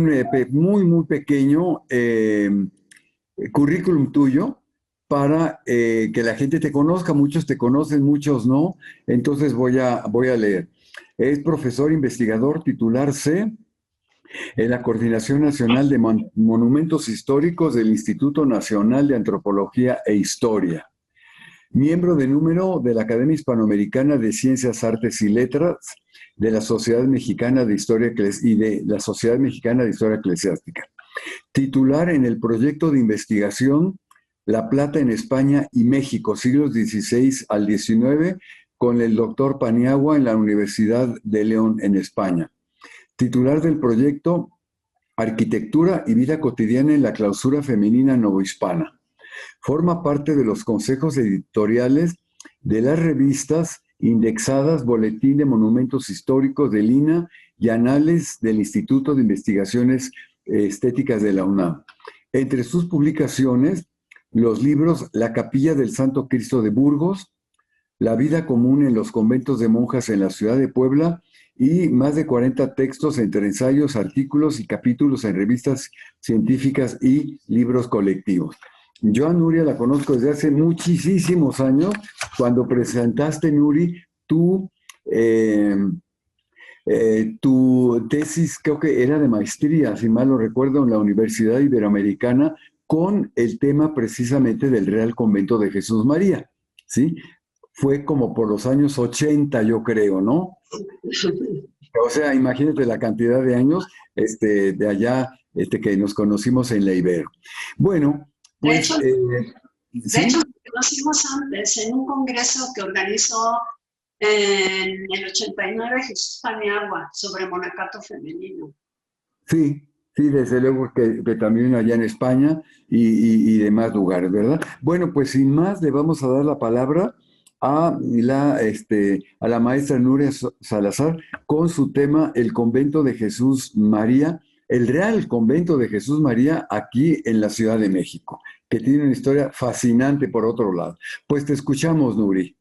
un muy pequeño currículum tuyo para que la gente te conozca. Muchos te conocen, muchos no. Entonces voy a leer. Es profesor investigador titular C en la Coordinación Nacional de Monumentos Históricos del Instituto Nacional de Antropología e Historia. Miembro de número de la Academia Hispanoamericana de Ciencias, Artes y Letras, de la Sociedad Mexicana de Historia y de la Sociedad Mexicana de Historia Eclesiástica. Titular en el proyecto de investigación La Plata en España y México, siglos XVI al XIX, con el doctor Paniagua en la Universidad de León, en España. Titular del proyecto Arquitectura y Vida Cotidiana en la Clausura Femenina Novohispana. Forma parte de los consejos editoriales de las revistas indexadas Boletín de Monumentos Históricos del INAH y Anales del Instituto de Investigaciones Estéticas de la UNAM. Entre sus publicaciones, los libros La Capilla del Santo Cristo de Burgos, La vida común en los conventos de monjas en la ciudad de Puebla y más de 40 textos entre ensayos, artículos y capítulos en revistas científicas y libros colectivos. Yo a Nuria la conozco desde hace muchísimos años, cuando presentaste, Nuri, tu tesis, creo que era de maestría, si mal lo recuerdo, en la Universidad Iberoamericana, con el tema precisamente del Real Convento de Jesús María, ¿sí? Fue como por los años 80, yo creo, ¿no? O sea, imagínate la cantidad de años de allá que nos conocimos en la Ibero. Bueno, pues... De hecho, nos conocimos antes en un congreso que organizó en el 89 Jesús Paniagua sobre monacato femenino. Sí, sí, desde luego que también allá en España y demás lugares, ¿verdad? Bueno, pues sin más, le vamos a dar la palabra a la maestra Nuria Salazar con su tema El Convento de Jesús María, el Real Convento de Jesús María aquí en la Ciudad de México, que tiene una historia fascinante por otro lado. Pues te escuchamos, Nuri.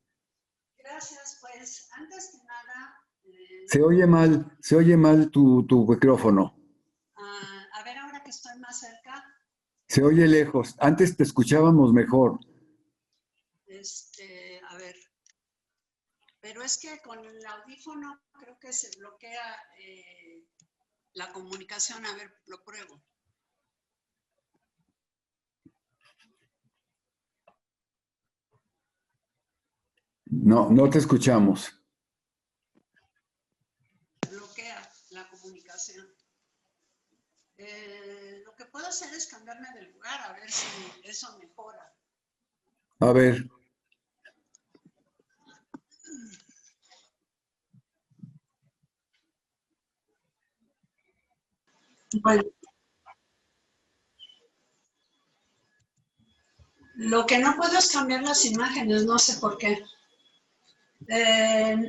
Gracias, pues antes que nada... Se oye mal tu micrófono. A ver, ahora que estoy más cerca. Se oye lejos. Antes te escuchábamos mejor. A ver. Pero es que con el audífono creo que se bloquea la comunicación. A ver, lo pruebo. No, no te escuchamos. Bloquea la comunicación. Lo que puedo hacer es cambiarme de lugar, a ver si eso mejora. A ver. Bueno. Lo que no puedo es cambiar las imágenes, no sé por qué.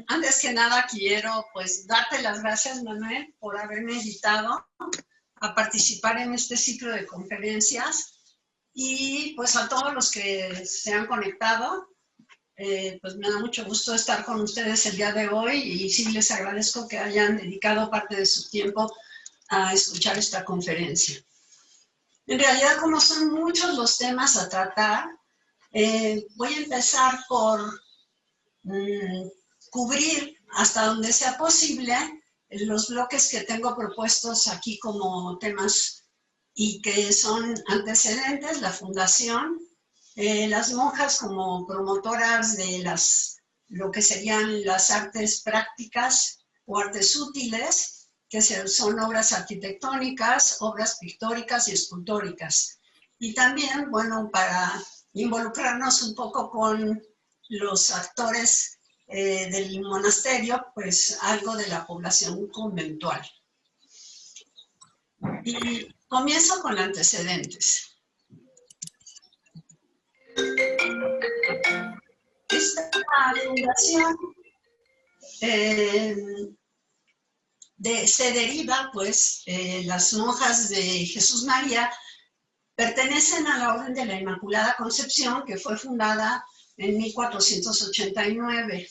Antes que nada quiero pues darte las gracias, Manuel, por haberme invitado a participar en este ciclo de conferencias y pues a todos los que se han conectado, pues me da mucho gusto estar con ustedes el día de hoy y sí les agradezco que hayan dedicado parte de su tiempo a escuchar esta conferencia. En realidad, como son muchos los temas a tratar, voy a empezar por cubrir hasta donde sea posible los bloques que tengo propuestos aquí como temas y que son antecedentes, la fundación, las monjas como promotoras de lo que serían las artes prácticas o artes útiles, que son obras arquitectónicas, obras pictóricas y escultóricas. Y también, bueno, para involucrarnos un poco con los actores del monasterio, pues algo de la población conventual. Y comienzo con antecedentes. Esta fundación se deriva, pues, las monjas de Jesús María pertenecen a la Orden de la Inmaculada Concepción, que fue fundada en 1489.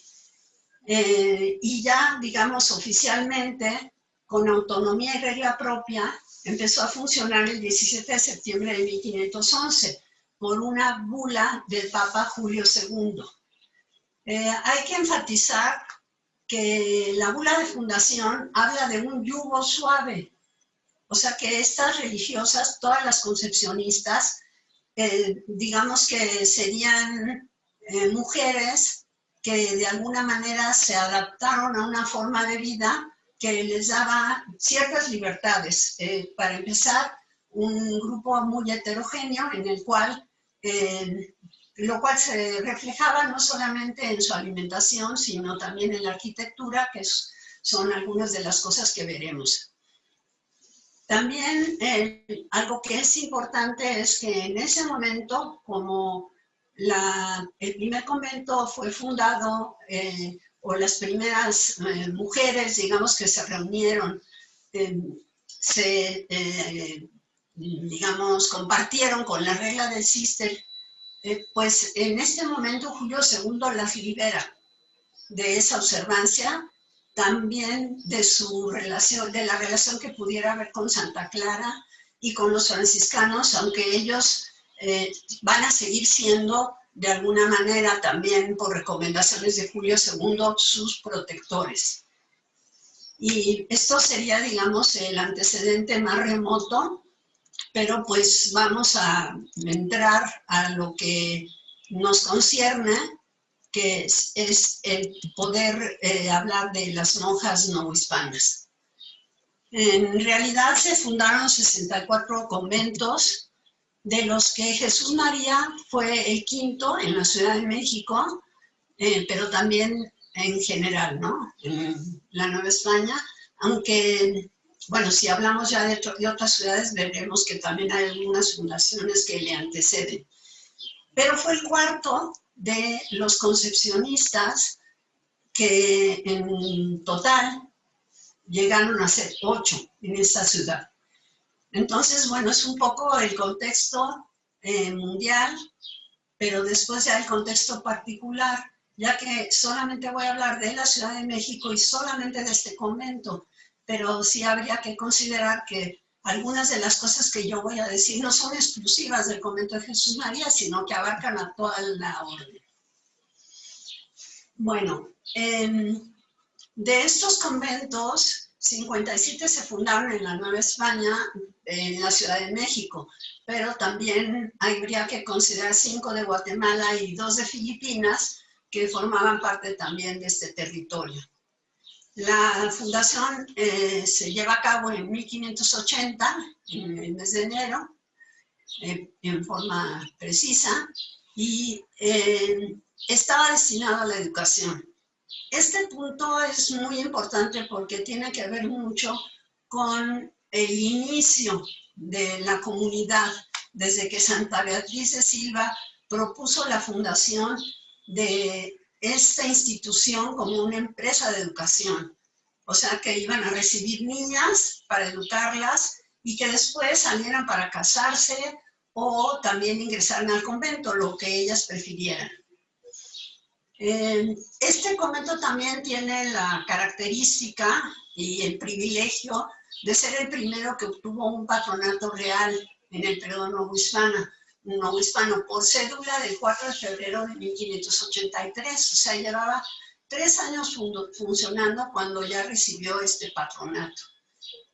Y ya, digamos, oficialmente, con autonomía y regla propia, empezó a funcionar el 17 de septiembre de 1511 por una bula del Papa Julio II. Hay que enfatizar que la bula de fundación habla de un yugo suave, o sea que estas religiosas, todas las concepcionistas, digamos que serían mujeres que de alguna manera se adaptaron a una forma de vida que les daba ciertas libertades. Para empezar, un grupo muy heterogéneo en el cual, lo cual se reflejaba no solamente en su alimentación, sino también en la arquitectura, que son algunas de las cosas que veremos. También algo que es importante es que en ese momento, como el primer convento fue fundado, o las primeras mujeres, digamos, que se reunieron, digamos, compartieron con la regla del Cister, pues en este momento Julio II las libera de esa observancia, también de su relación, de la relación que pudiera haber con Santa Clara y con los franciscanos, aunque ellos van a seguir siendo de alguna manera también por recomendaciones de Julio II sus protectores. Y esto sería, digamos, el antecedente más remoto, pero pues vamos a entrar a lo que nos concierne, que es el poder hablar de las monjas novohispanas. En realidad se fundaron 64 conventos, de los que Jesús María fue el quinto en la Ciudad de México, pero también en general, ¿no? En la Nueva España, aunque, bueno, si hablamos ya de otras ciudades, veremos que también hay algunas fundaciones que le anteceden. Pero fue el cuarto de los concepcionistas, que en total llegaron a ser 8 en esta ciudad. Entonces, bueno, es un poco el contexto mundial, pero después ya el contexto particular, ya que solamente voy a hablar de la Ciudad de México y solamente de este convento, pero sí habría que considerar que algunas de las cosas que yo voy a decir no son exclusivas del convento de Jesús María, sino que abarcan a toda la orden. Bueno, de estos conventos, 57 se fundaron en la Nueva España, en la Ciudad de México, pero también habría que considerar 5 de Guatemala y 2 de Filipinas, que formaban parte también de este territorio. La fundación se lleva a cabo en 1580, en el mes de enero, en forma precisa, y estaba destinado a la educación. Este punto es muy importante porque tiene que ver mucho con el inicio de la comunidad, desde que Santa Beatriz de Silva propuso la fundación de esta institución como una empresa de educación. O sea, que iban a recibir niñas para educarlas y que después salieran para casarse o también ingresaran al convento, lo que ellas prefirieran. Este convento también tiene la característica y el privilegio de ser el primero que obtuvo un patronato real en el periodo novohispano por cédula del 4 de febrero de 1583, o sea, llevaba 3 años funcionando cuando ya recibió este patronato,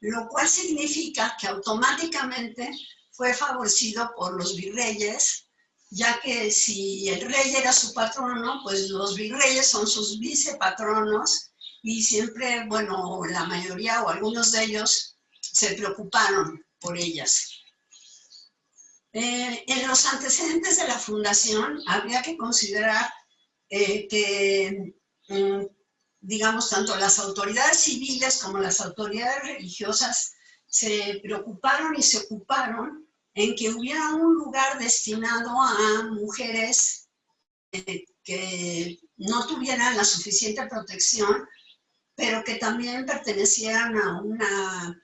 lo cual significa que automáticamente fue favorecido por los virreyes, ya que si el rey era su patrono, pues los virreyes son sus vicepatronos y siempre, bueno, la mayoría o algunos de ellos se preocuparon por ellas. En los antecedentes de la fundación habría que considerar que, digamos, tanto las autoridades civiles como las autoridades religiosas se preocuparon y se ocuparon en que hubiera un lugar destinado a mujeres que no tuvieran la suficiente protección, pero que también pertenecieran a una,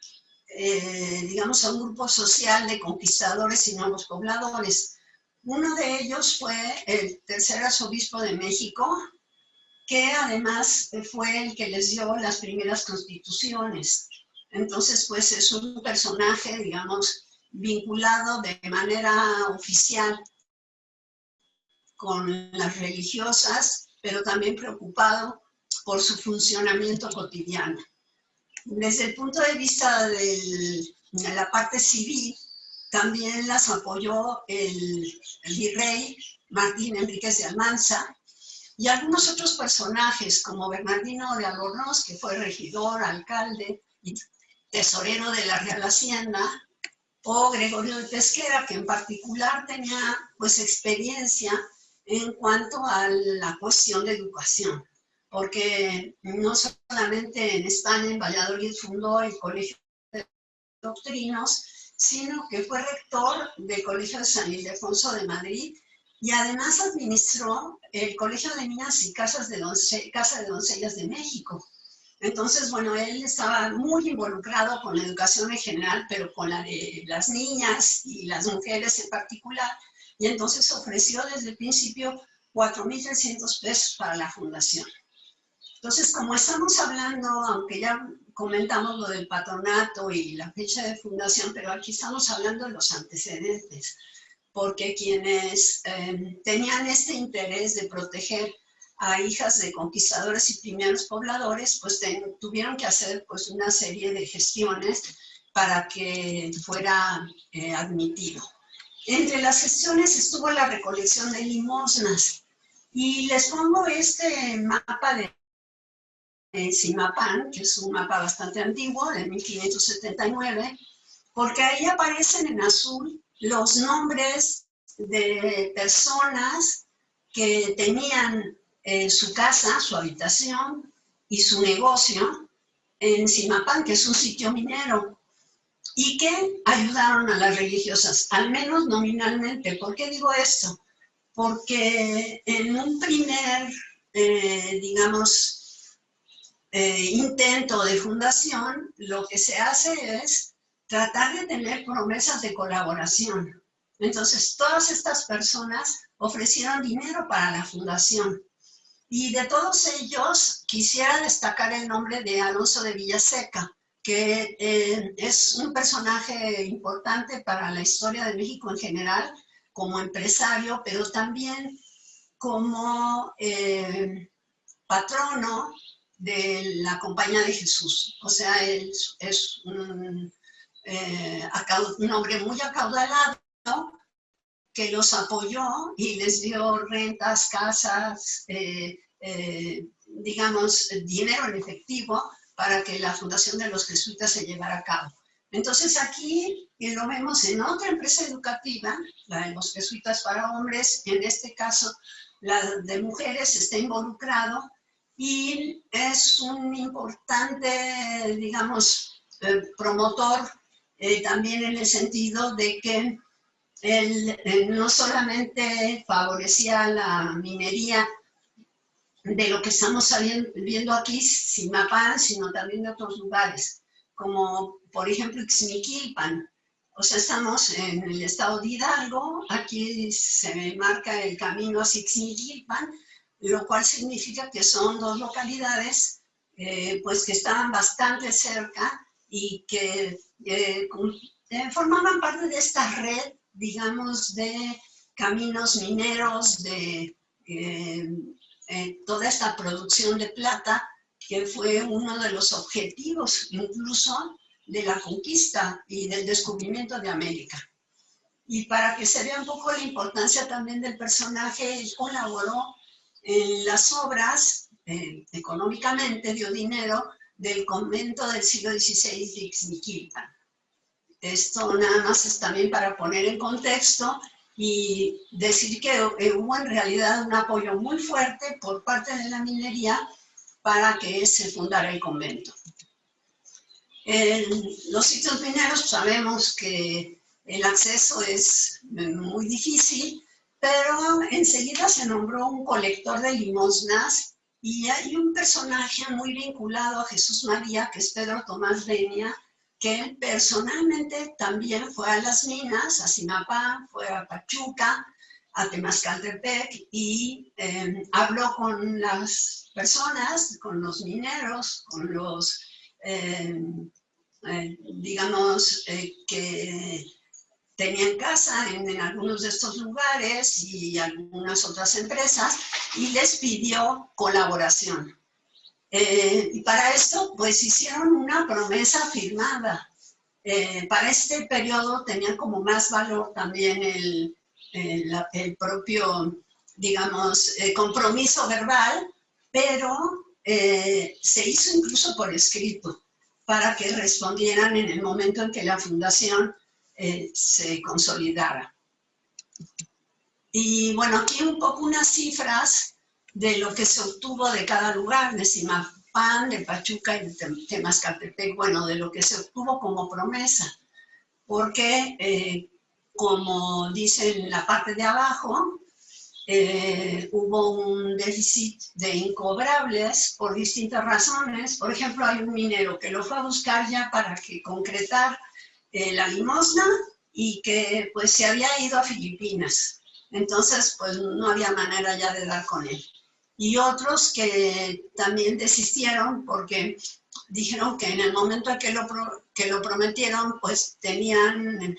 digamos, a un grupo social de conquistadores y nuevos pobladores. Uno de ellos fue el tercer arzobispo de México, que además fue el que les dio las primeras constituciones. Entonces, pues es un personaje, digamos, vinculado de manera oficial con las religiosas, pero también preocupado por su funcionamiento cotidiano. Desde el punto de vista de la parte civil, también las apoyó el virrey Martín Enríquez de Almanza y algunos otros personajes como Bernardino de Albornoz, que fue regidor, alcalde y tesorero de la Real Hacienda, o Gregorio de Pesquera, que en particular tenía pues experiencia en cuanto a la cuestión de educación, porque no solamente en España, en Valladolid, fundó el Colegio de Doctrinos, sino que fue rector del Colegio de San Ildefonso de Madrid y además administró el Colegio de Niñas y Casa de Doncellas de México. Entonces, bueno, él estaba muy involucrado con la educación en general, pero con la de las niñas y las mujeres en particular, y entonces ofreció desde el principio 4.300 pesos para la fundación. Entonces, como estamos hablando, aunque ya comentamos lo del patronato y la fecha de fundación, pero aquí estamos hablando de los antecedentes, porque quienes tenían este interés de proteger a hijas de conquistadores y primeros pobladores, pues tuvieron que hacer pues una serie de gestiones para que fuera admitido. Entre las gestiones estuvo la recolección de limosnas, y les pongo este mapa de Zimapán, que es un mapa bastante antiguo, de 1579, porque ahí aparecen en azul los nombres de personas que tenían su casa, su habitación y su negocio en Zimapán, que es un sitio minero, y que ayudaron a las religiosas, al menos nominalmente. ¿Por qué digo esto? Porque en un primer, digamos, intento de fundación, lo que se hace es tratar de tener promesas de colaboración. Entonces, todas estas personas ofrecieron dinero para la fundación. Y de todos ellos, quisiera destacar el nombre de Alonso de Villaseca, que es un personaje importante para la historia de México en general, como empresario, pero también como patrono de la Compañía de Jesús. O sea, él es un hombre muy acaudalado que los apoyó y les dio rentas, casas, digamos, dinero en efectivo para que la fundación de los jesuitas se llevara a cabo. Entonces aquí lo vemos en otra empresa educativa, la de los jesuitas para hombres, en este caso la de mujeres está involucrado, y es un importante, digamos, promotor también en el sentido de que él no solamente favorecía la minería de lo que estamos viendo aquí, Zimapán, sino también de otros lugares, como por ejemplo Ixmiquilpan. O sea, estamos en el estado de Hidalgo, aquí se marca el camino hacia Ixmiquilpan, lo cual significa que son dos localidades pues que estaban bastante cerca y que formaban parte de esta red, digamos, de caminos mineros, de toda esta producción de plata, que fue uno de los objetivos incluso de la conquista y del descubrimiento de América. Y para que se vea un poco la importancia también del personaje, él colaboró en las obras, económicamente dio dinero del convento del siglo XVI de Ixmiquilpan. Esto nada más es también para poner en contexto y decir que hubo en realidad un apoyo muy fuerte por parte de la minería para que se fundara el convento. En los sitios mineros sabemos que el acceso es muy difícil, pero enseguida se nombró un colector de limosnas y hay un personaje muy vinculado a Jesús María, que es Pedro Tomás Denia, que él personalmente también fue a las minas, a Zimapán, fue a Pachuca, a Temazcaltepec, y habló con las personas, con los mineros, con los digamos, que tenían casa en algunos de estos lugares y algunas otras empresas, y les pidió colaboración. Y para esto, pues hicieron una promesa firmada. Para este periodo tenía como más valor también el propio, digamos, compromiso verbal, pero se hizo incluso por escrito para que respondieran en el momento en que la fundación se consolidara. Y bueno, aquí un poco unas cifras de lo que se obtuvo de cada lugar, de Zimapán, de Pachuca y de Temascaltepec, bueno, de lo que se obtuvo como promesa, porque como dice en la parte de abajo, hubo un déficit de incobrables por distintas razones. Por ejemplo, hay un minero que lo fue a buscar ya para que concretar la limosna y que pues se había ido a Filipinas. Entonces, pues no había manera ya de dar con él. Y otros que también desistieron porque dijeron que en el momento en que lo prometieron, pues tenían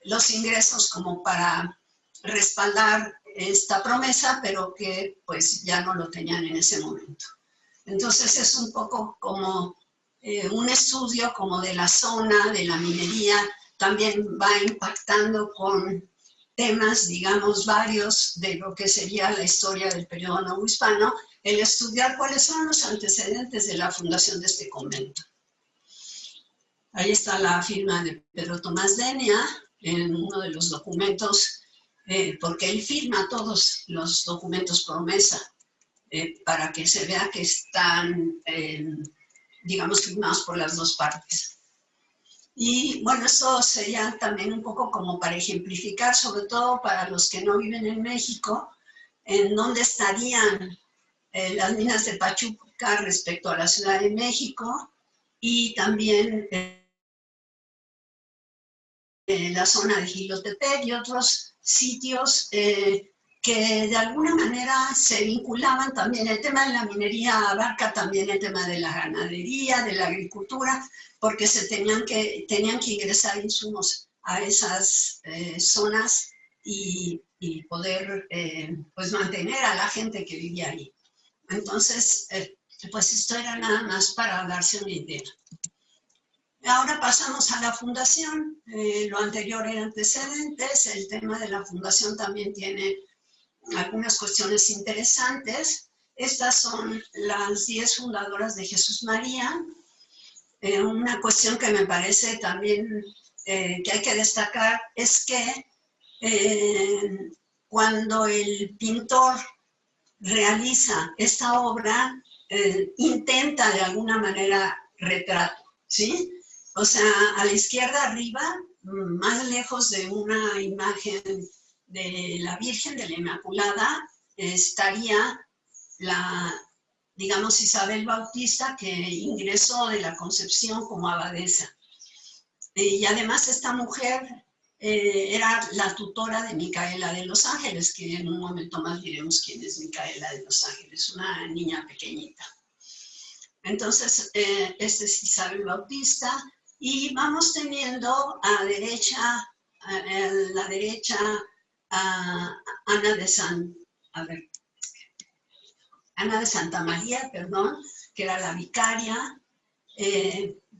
los ingresos como para respaldar esta promesa, pero que pues ya no lo tenían en ese momento. Entonces es un poco como un estudio como de la zona, de la minería, también va impactando con temas, digamos, varios de lo que sería la historia del periodo novohispano, el estudiar cuáles son los antecedentes de la fundación de este convento. Ahí está la firma de Pedro Tomás Denia en uno de los documentos, porque él firma todos los documentos promesa, para que se vea que están, digamos, firmados por las dos partes. Y bueno, eso sería también un poco como para ejemplificar, sobre todo para los que no viven en México, en dónde estarían las minas de Pachuca respecto a la Ciudad de México y también la zona de Jilotepec y otros sitios que de alguna manera se vinculaban también. El tema de la minería abarca también el tema de la ganadería, de la agricultura, porque se tenían que ingresar insumos a esas zonas y poder pues mantener a la gente que vivía ahí. Entonces, pues esto era nada más para darse una idea. Ahora pasamos a la fundación. Lo anterior era antecedentes. El tema de la fundación también tiene algunas cuestiones interesantes. Estas son las 10 fundadoras de Jesús María. Una cuestión que me parece también que hay que destacar es que cuando el pintor realiza esta obra, intenta de alguna manera retrato, ¿sí? O sea, a la izquierda arriba, más lejos de una imagen de la Virgen de la Inmaculada, estaría la, digamos, Isabel Bautista, que ingresó de la Concepción como abadesa. Y además esta mujer era la tutora de Micaela de los Ángeles, que en un momento más diremos quién es Micaela de los Ángeles, una niña pequeñita. Entonces, este es Isabel Bautista, y vamos teniendo a la derecha a Ana de Santa María, perdón, que era la vicaria.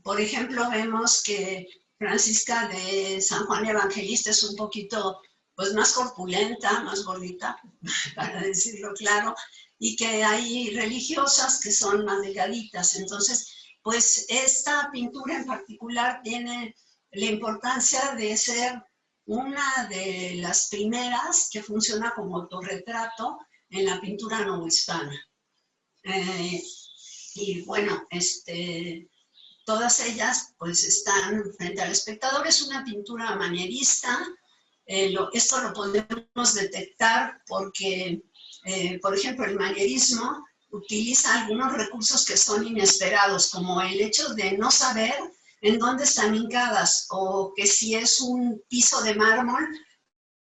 Por ejemplo, vemos que Francisca de San Juan Evangelista es un poquito pues, más corpulenta, más gordita, para decirlo claro, y que hay religiosas que son más delgaditas. Entonces, pues esta pintura en particular tiene la importancia de ser una de las primeras que funciona como autorretrato en la pintura novohispana. Y bueno, todas ellas pues están frente al espectador. Es una pintura manierista. Esto lo podemos detectar porque, por ejemplo, el manierismo utiliza algunos recursos que son inesperados, como el hecho de no saber en dónde están hincadas, o que si es un piso de mármol,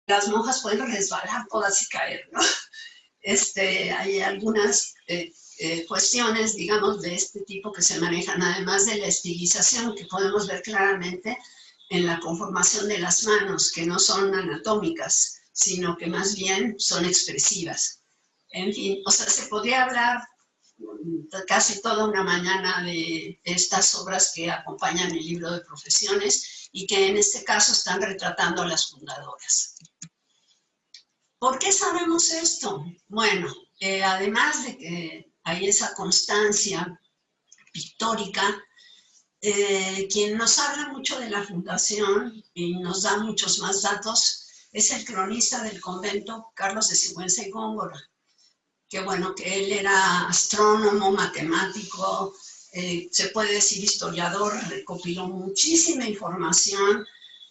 las monjas pueden resbalar todas y caer, ¿no? Hay algunas cuestiones, digamos, de este tipo que se manejan, además de la estilización que podemos ver claramente en la conformación de las manos, que no son anatómicas, sino que más bien son expresivas. En fin, o sea, se podría hablar casi toda una mañana de estas obras que acompañan el libro de profesiones y que en este caso están retratando a las fundadoras. ¿Por qué sabemos esto? Bueno, además de que hay esa constancia pictórica, quien nos habla mucho de la fundación y nos da muchos más datos es el cronista del convento, Carlos de Sigüenza y Góngora, que bueno, que él era astrónomo, matemático, se puede decir historiador, recopiló muchísima información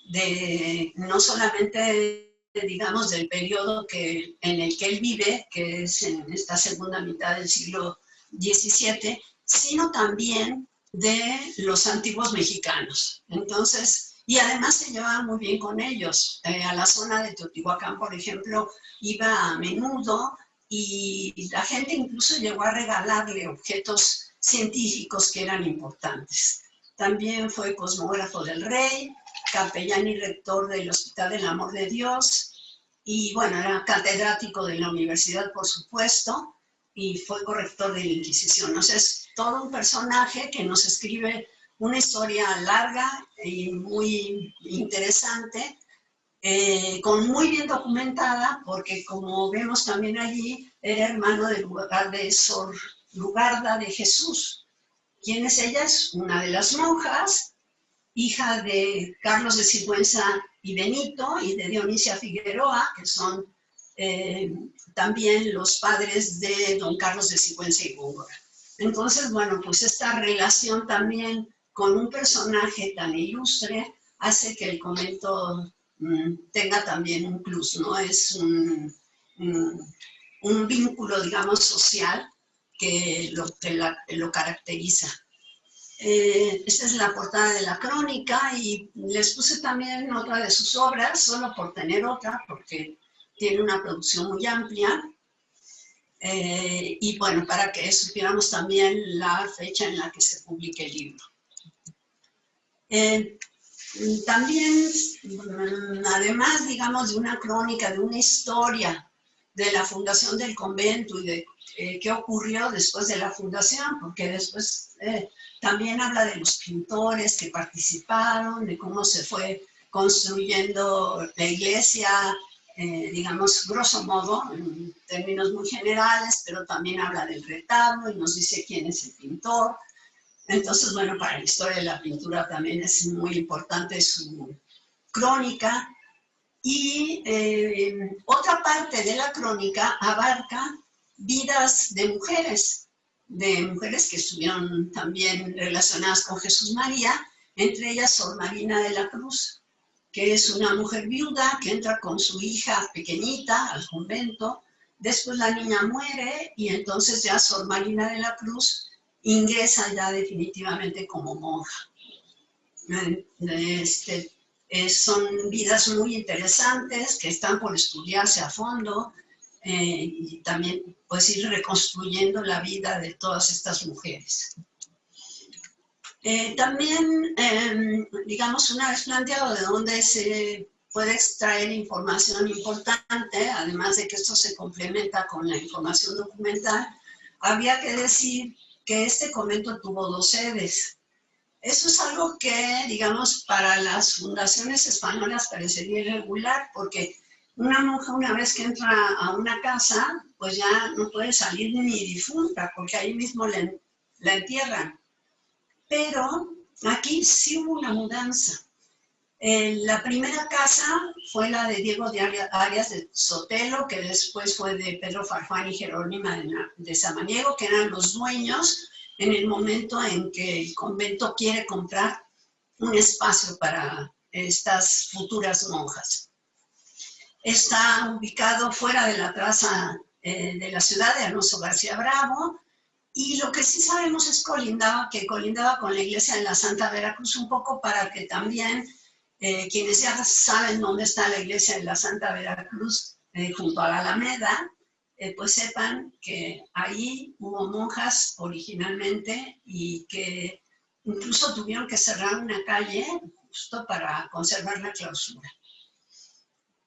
de no solamente, digamos, del periodo en el que él vive, que es en esta segunda mitad del siglo XVII, sino también de los antiguos mexicanos. Entonces, y además se llevaba muy bien con ellos. A la zona de Teotihuacán, por ejemplo, iba a menudo y la gente incluso llegó a regalarle objetos científicos que eran importantes. También fue cosmógrafo del rey, capellán y rector del Hospital del Amor de Dios, y bueno, era catedrático de la universidad, por supuesto, y fue corrector de la Inquisición. O sea, es todo un personaje que nos escribe una historia larga y muy interesante, con muy bien documentada, porque como vemos también allí, era hermano de Sor Lugarda de Jesús. ¿Quién es ella? Es una de las monjas, hija de Carlos de Sigüenza y Benito, y de Dionisia Figueroa, que son también los padres de don Carlos de Sigüenza y Góngora. Entonces, bueno, pues esta relación también con un personaje tan ilustre hace que el convento tenga también un plus, ¿no? Es un vínculo, digamos, social que lo caracteriza. Esta es la portada de la crónica y les puse también otra de sus obras, solo por tener otra, porque tiene una producción muy amplia. Y bueno, para que supiéramos también la fecha en la que se publique el libro. También, además, digamos, de una crónica, de una historia de la fundación del convento y de qué ocurrió después de la fundación, porque después también habla de los pintores que participaron, de cómo se fue construyendo la iglesia, digamos, grosso modo, en términos muy generales, pero también habla del retablo y nos dice quién es el pintor. Entonces, bueno, para la historia de la pintura también es muy importante su crónica. Y otra parte de la crónica abarca vidas de mujeres que estuvieron también relacionadas con Jesús María, entre ellas Sor Marina de la Cruz, que es una mujer viuda que entra con su hija pequeñita al convento. Después la niña muere y entonces ya Sor Marina de la Cruz ingresa ya definitivamente como monja. Son vidas muy interesantes que están por estudiarse a fondo y también pues ir reconstruyendo la vida de todas estas mujeres. También, digamos, una vez planteado de dónde se puede extraer información importante, además de que esto se complementa con la información documental, había que decir que este convento tuvo 2 sedes. Eso es algo que, digamos, para las fundaciones españolas parecería irregular, porque una monja una vez que entra a una casa, pues ya no puede salir ni difunta, porque ahí mismo la entierran. Pero aquí sí hubo una mudanza. La primera casa fue la de Diego de Arias de Sotelo, que después fue de Pedro Farfán y Jerónima de Samaniego, que eran los dueños en el momento en que el convento quiere comprar un espacio para estas futuras monjas. Está ubicado fuera de la plaza de la ciudad de Alonso García Bravo, y lo que sí sabemos es que colindaba con la iglesia de la Santa Veracruz, un poco para que también quienes ya saben dónde está la iglesia de la Santa Veracruz, junto a la Alameda, pues sepan que ahí hubo monjas originalmente y que incluso tuvieron que cerrar una calle justo para conservar la clausura.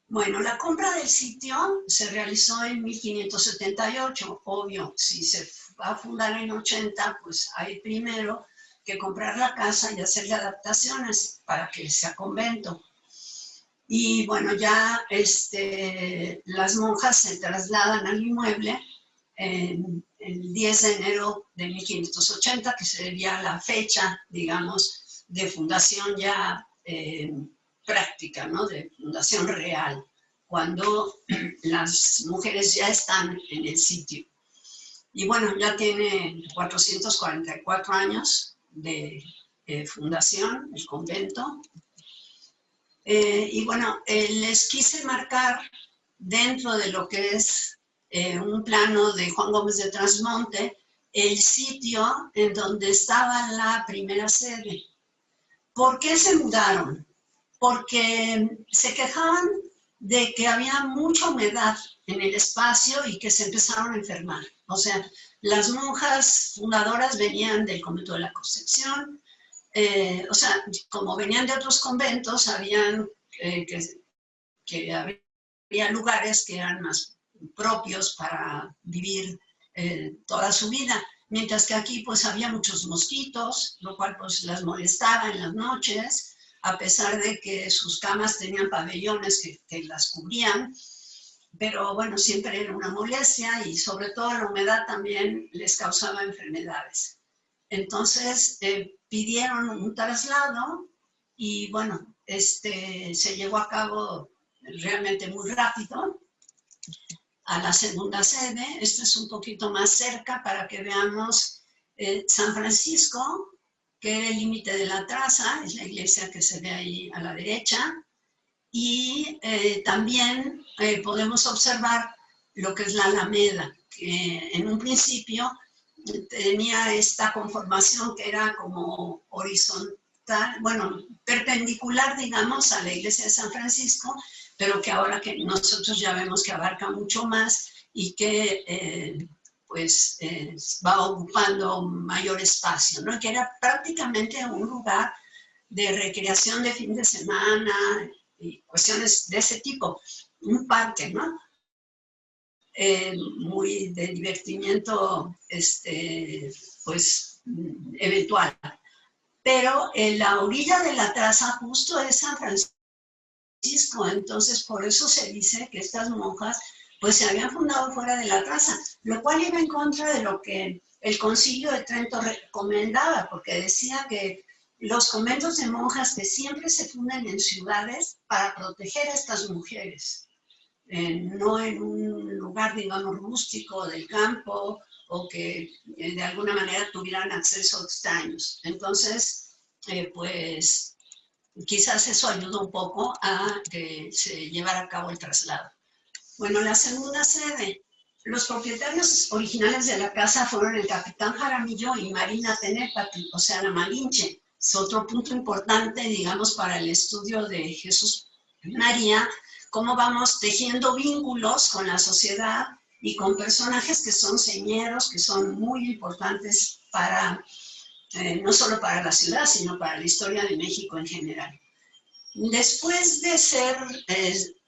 Bueno, la compra del sitio se realizó en 1578. Obvio, si se va a fundar en 80, pues hay primero que comprar la casa y hacerle adaptaciones para que sea convento. Y bueno, ya las monjas se trasladan al inmueble el 10 de enero de 1580, que sería la fecha, digamos, de fundación ya práctica, ¿no? De fundación real, cuando las mujeres ya están en el sitio. Y bueno, ya tiene 444 años de fundación, el convento. Y bueno, les quise marcar dentro de lo que es un plano de Juan Gómez de Trasmonte, el sitio en donde estaba la primera sede. ¿Por qué se mudaron? Porque se quejaban de que había mucha humedad en el espacio y que se empezaron a enfermar. O sea, las monjas fundadoras venían del convento de la Concepción, o sea, como venían de otros conventos, habían que había lugares que eran más propios para vivir toda su vida, mientras que aquí pues había muchos mosquitos, lo cual pues las molestaba en las noches, a pesar de que sus camas tenían pabellones que las cubrían, pero bueno, siempre era una molestia y sobre todo la humedad también les causaba enfermedades. Entonces pidieron un traslado y bueno, se llevó a cabo realmente muy rápido a la segunda sede. Esta es un poquito más cerca para que veamos San Francisco, que era el límite de la traza, es la iglesia que se ve ahí a la derecha, y también podemos observar lo que es la Alameda, que en un principio tenía esta conformación que era como horizontal, bueno, perpendicular, digamos, a la iglesia de San Francisco, pero que ahora que nosotros ya vemos que abarca mucho más y que va ocupando mayor espacio, ¿no? Que era prácticamente un lugar de recreación de fin de semana y cuestiones de ese tipo, un parque, ¿no? Muy de divertimiento, pues, eventual. Pero en la orilla de la traza justo es San Francisco, entonces por eso se dice que estas monjas pues se habían fundado fuera de la traza, lo cual iba en contra de lo que el Concilio de Trento recomendaba, porque decía que los conventos de monjas que siempre se fundan en ciudades para proteger a estas mujeres, no en un lugar, digamos, rústico del campo o que de alguna manera tuvieran acceso a extraños. Entonces, pues quizás eso ayudó un poco a que se llevara a cabo el traslado. Bueno, la segunda sede. Los propietarios originales de la casa fueron el capitán Jaramillo y Marina Tenépatl, o sea, la Malinche. Es otro punto importante, digamos, para el estudio de Jesús María, cómo vamos tejiendo vínculos con la sociedad y con personajes que son señeros, que son muy importantes para, no solo para la ciudad, sino para la historia de México en general. Después de ser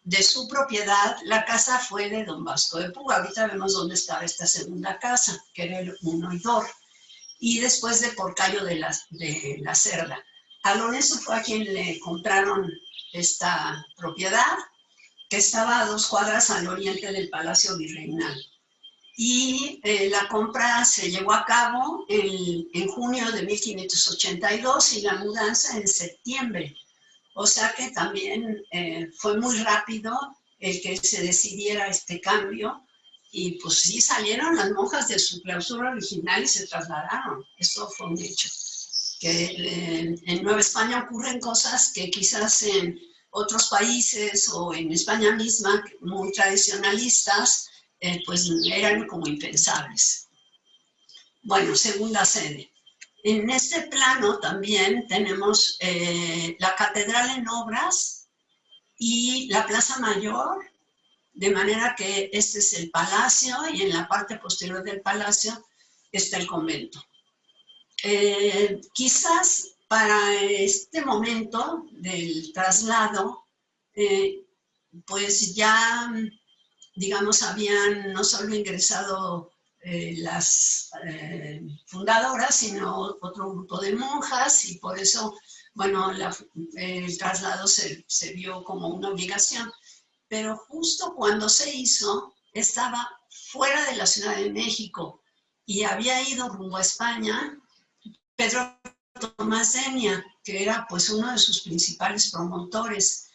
de su propiedad, la casa fue de don Vasco de Puga. Ahorita vemos dónde estaba esta segunda casa, que era el 1 y 2. Y después de Porcayo de la Cerda. A Lorenzo fue a quien le compraron esta propiedad, que estaba a 2 cuadras al oriente del Palacio Virreinal. Y la compra se llevó a cabo en junio de 1582 y la mudanza en septiembre. O sea que también fue muy rápido el que se decidiera este cambio y pues sí salieron las monjas de su clausura original y se trasladaron. Eso fue un hecho. Que en Nueva España ocurren cosas que quizás en otros países o en España misma, muy tradicionalistas, pues eran como impensables. Bueno, segunda sede. En este plano también tenemos la catedral en obras y la Plaza Mayor de manera que este es el palacio y en la parte posterior del palacio está el convento. Quizás para este momento del traslado, pues ya, digamos, habían no solo ingresado las fundadoras, sino otro grupo de monjas, y por eso, bueno, el traslado se vio como una obligación. Pero justo cuando se hizo, estaba fuera de la Ciudad de México y había ido rumbo a España Pedro Tomás Denia, que era pues uno de sus principales promotores.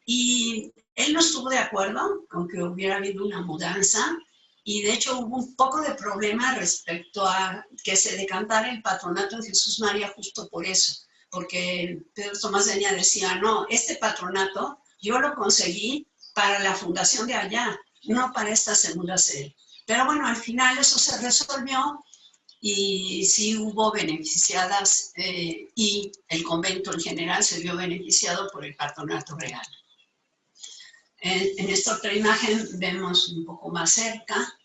Y él no estuvo de acuerdo con que hubiera habido una mudanza, y de hecho hubo un poco de problema respecto a que se decantara el patronato de Jesús María justo por eso, porque Pedro Tomás Denia decía, no, este patronato yo lo conseguí para la fundación de allá, no para esta segunda sede. Pero bueno, al final eso se resolvió y sí hubo beneficiadas y el convento en general se vio beneficiado por el patronato real. En esta otra imagen vemos un poco más cerca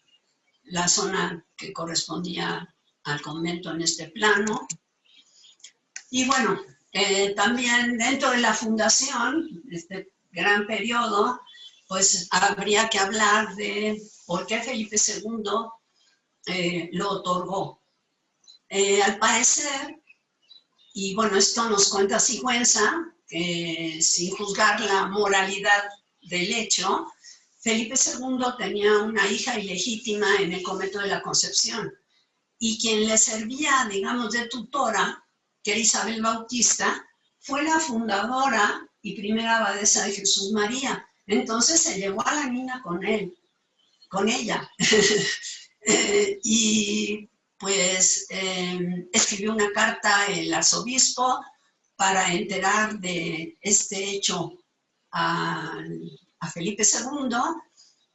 la zona que correspondía al convento en este plano. Y bueno, también dentro de la fundación, este gran periodo, pues habría que hablar de por qué Felipe II lo otorgó. Al parecer, y bueno, esto nos cuenta Sigüenza, sin juzgar la moralidad del hecho, Felipe II tenía una hija ilegítima en el convento de la Concepción, y quien le servía, digamos, de tutora, que era Isabel Bautista, fue la fundadora y primera abadesa de Jesús María. Entonces se llevó a la niña con ella. Y pues escribió una carta el arzobispo para enterar de este hecho a Felipe II,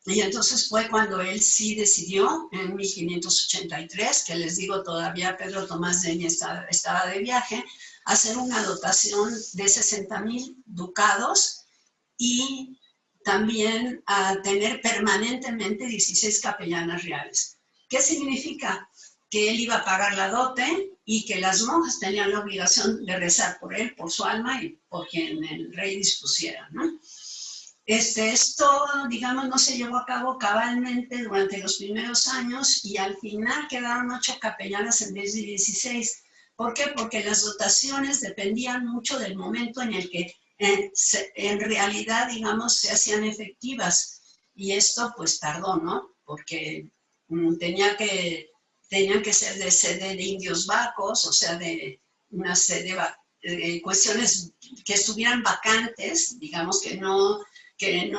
y entonces fue cuando él sí decidió, en 1583, que les digo todavía Pedro Tomás Denia estaba de viaje, hacer una dotación de 60,000 ducados y también a tener permanentemente 16 capellanas reales. ¿Qué significa? Que él iba a pagar la dote y que las monjas tenían la obligación de rezar por él, por su alma y por quien el rey dispusiera, ¿no? Esto, digamos, no se llevó a cabo cabalmente durante los primeros años y al final quedaron 8 capellanas en vez de 16. ¿Por qué? Porque las dotaciones dependían mucho del momento en el que en realidad, digamos, se hacían efectivas. Y esto pues tardó, ¿no? Porque tenían que ser de sede de indios vacos, o sea, de una sede, cuestiones que estuvieran vacantes, digamos, que no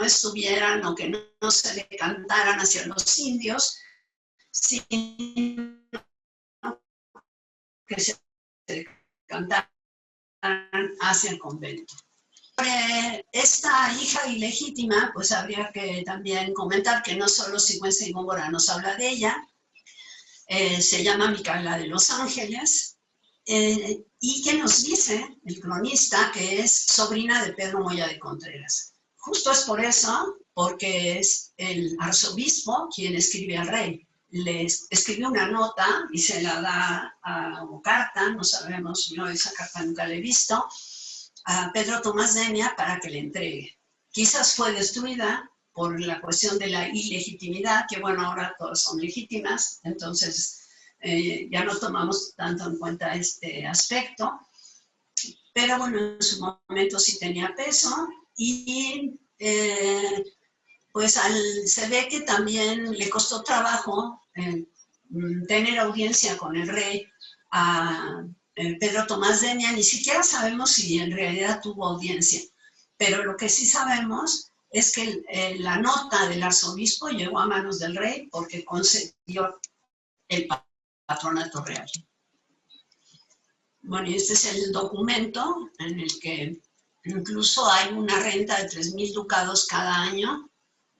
estuvieran o que no se decantaran hacia los indios, sino que se decantaran hacia el convento. Sobre esta hija ilegítima, pues habría que también comentar que no solo Sigüenza y Góngora nos habla de ella, se llama Micaela de los Ángeles, y que nos dice el cronista que es sobrina de Pedro Moya de Contreras. Justo es por eso, porque es el arzobispo quien escribe al rey. Le escribió una nota y se la da o carta, no sabemos, yo esa carta nunca la he visto, a Pedro Tomás Denia para que le entregue. Quizás fue destruida por la cuestión de la ilegitimidad, que bueno, ahora todas son legítimas, entonces ya no tomamos tanto en cuenta este aspecto, pero bueno, en su momento sí tenía peso y pues se ve que también le costó trabajo tener audiencia con el rey a Pedro Tomás Denia. Ni siquiera sabemos si en realidad tuvo audiencia, pero lo que sí sabemos es que la nota del arzobispo llegó a manos del rey porque concedió el patronato real. Bueno, y este es el documento en el que incluso hay una renta de 3,000 ducados cada año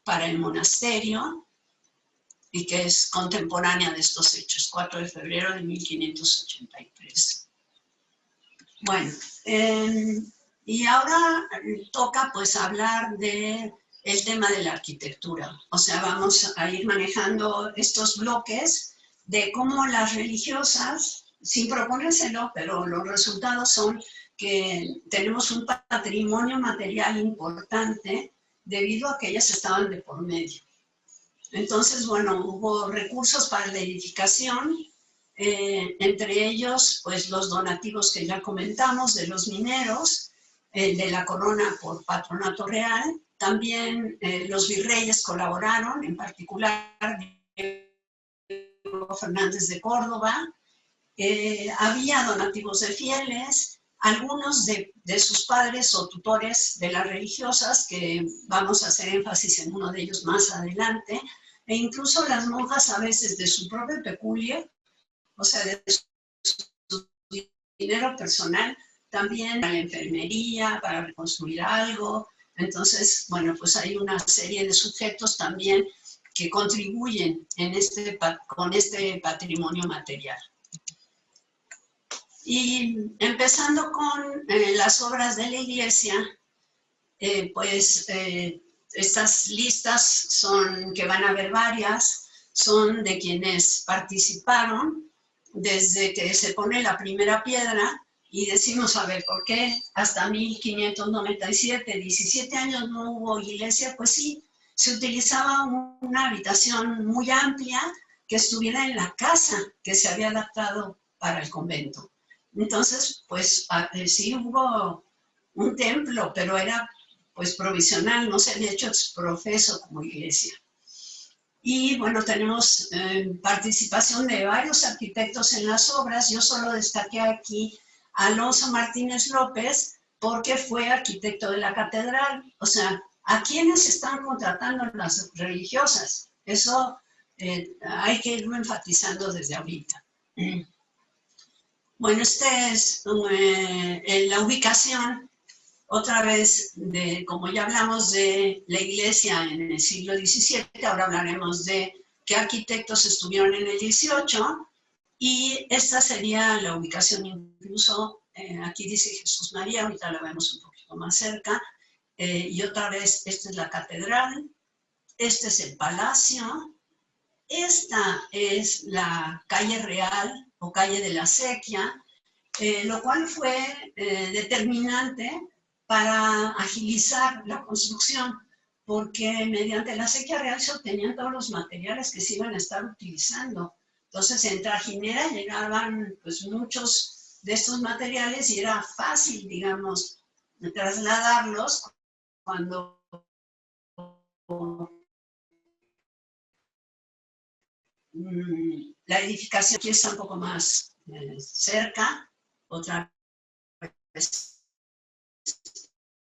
para el monasterio y que es contemporánea de estos hechos, 4 de febrero de 1583. Bueno, y ahora toca pues hablar de el tema de la arquitectura. O sea, vamos a ir manejando estos bloques de cómo las religiosas, sin proponérselo, pero los resultados son que tenemos un patrimonio material importante debido a que ellas estaban de por medio. Entonces, bueno, hubo recursos para la edificación, entre ellos, pues los donativos que ya comentamos de los mineros, de la corona por patronato real. También los virreyes colaboraron, en particular Diego Fernández de Córdoba. Había donativos de fieles, algunos de sus padres o tutores de las religiosas, que vamos a hacer énfasis en uno de ellos más adelante, e incluso las monjas a veces de su propio peculio, o sea, de su dinero personal, también para la enfermería, para reconstruir algo. Entonces, bueno, pues hay una serie de sujetos también que contribuyen con este patrimonio material. Y empezando con las obras de la iglesia, estas listas son, que van a haber varias, son de quienes participaron desde que se pone la primera piedra, y decimos, a ver, ¿por qué hasta 1597, 17 años no hubo iglesia? Pues sí, se utilizaba una habitación muy amplia que estuviera en la casa que se había adaptado para el convento. Entonces, pues sí hubo un templo, pero era pues provisional, no se había hecho exprofeso como iglesia. Y bueno, tenemos participación de varios arquitectos en las obras. Yo solo destaqué aquí a Alonso Martínez López, porque fue arquitecto de la catedral. O sea, ¿a quiénes están contratando las religiosas? Eso hay que irlo enfatizando desde ahorita. Bueno, esta es la ubicación, otra vez, como ya hablamos de la iglesia en el siglo XVII, ahora hablaremos de qué arquitectos estuvieron en el XVIII, y esta sería la ubicación incluso, aquí dice Jesús María, ahorita la vemos un poquito más cerca, y otra vez, esta es la catedral, este es el palacio, esta es la calle real o calle de la Acequia, lo cual fue determinante para agilizar la construcción, porque mediante la acequia real se obtenían todos los materiales que se iban a estar utilizando. Entonces, en Trajinera llegaban pues muchos de estos materiales y era fácil, digamos, trasladarlos cuando la edificación aquí está un poco más cerca. Otra vez,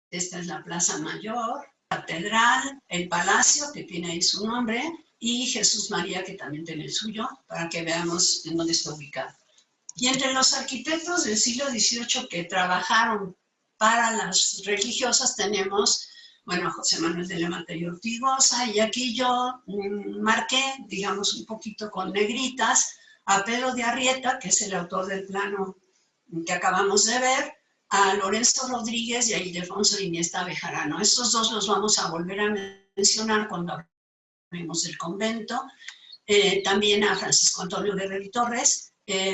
esta es la Plaza Mayor, Catedral, el Palacio, que tiene ahí su nombre, y Jesús María, que también tiene el suyo, para que veamos en dónde está ubicado. Y entre los arquitectos del siglo XVIII que trabajaron para las religiosas tenemos, bueno, José Manuel de la Mata y Ortigosa, y aquí yo marqué, digamos, un poquito con negritas, a Pedro de Arrieta, que es el autor del plano que acabamos de ver, a Lorenzo Rodríguez y a Ildefonso Iniesta Bejarano. Estos dos los vamos a volver a mencionar cuando hablemos del convento. También a Francisco Antonio Guerrero y Torres,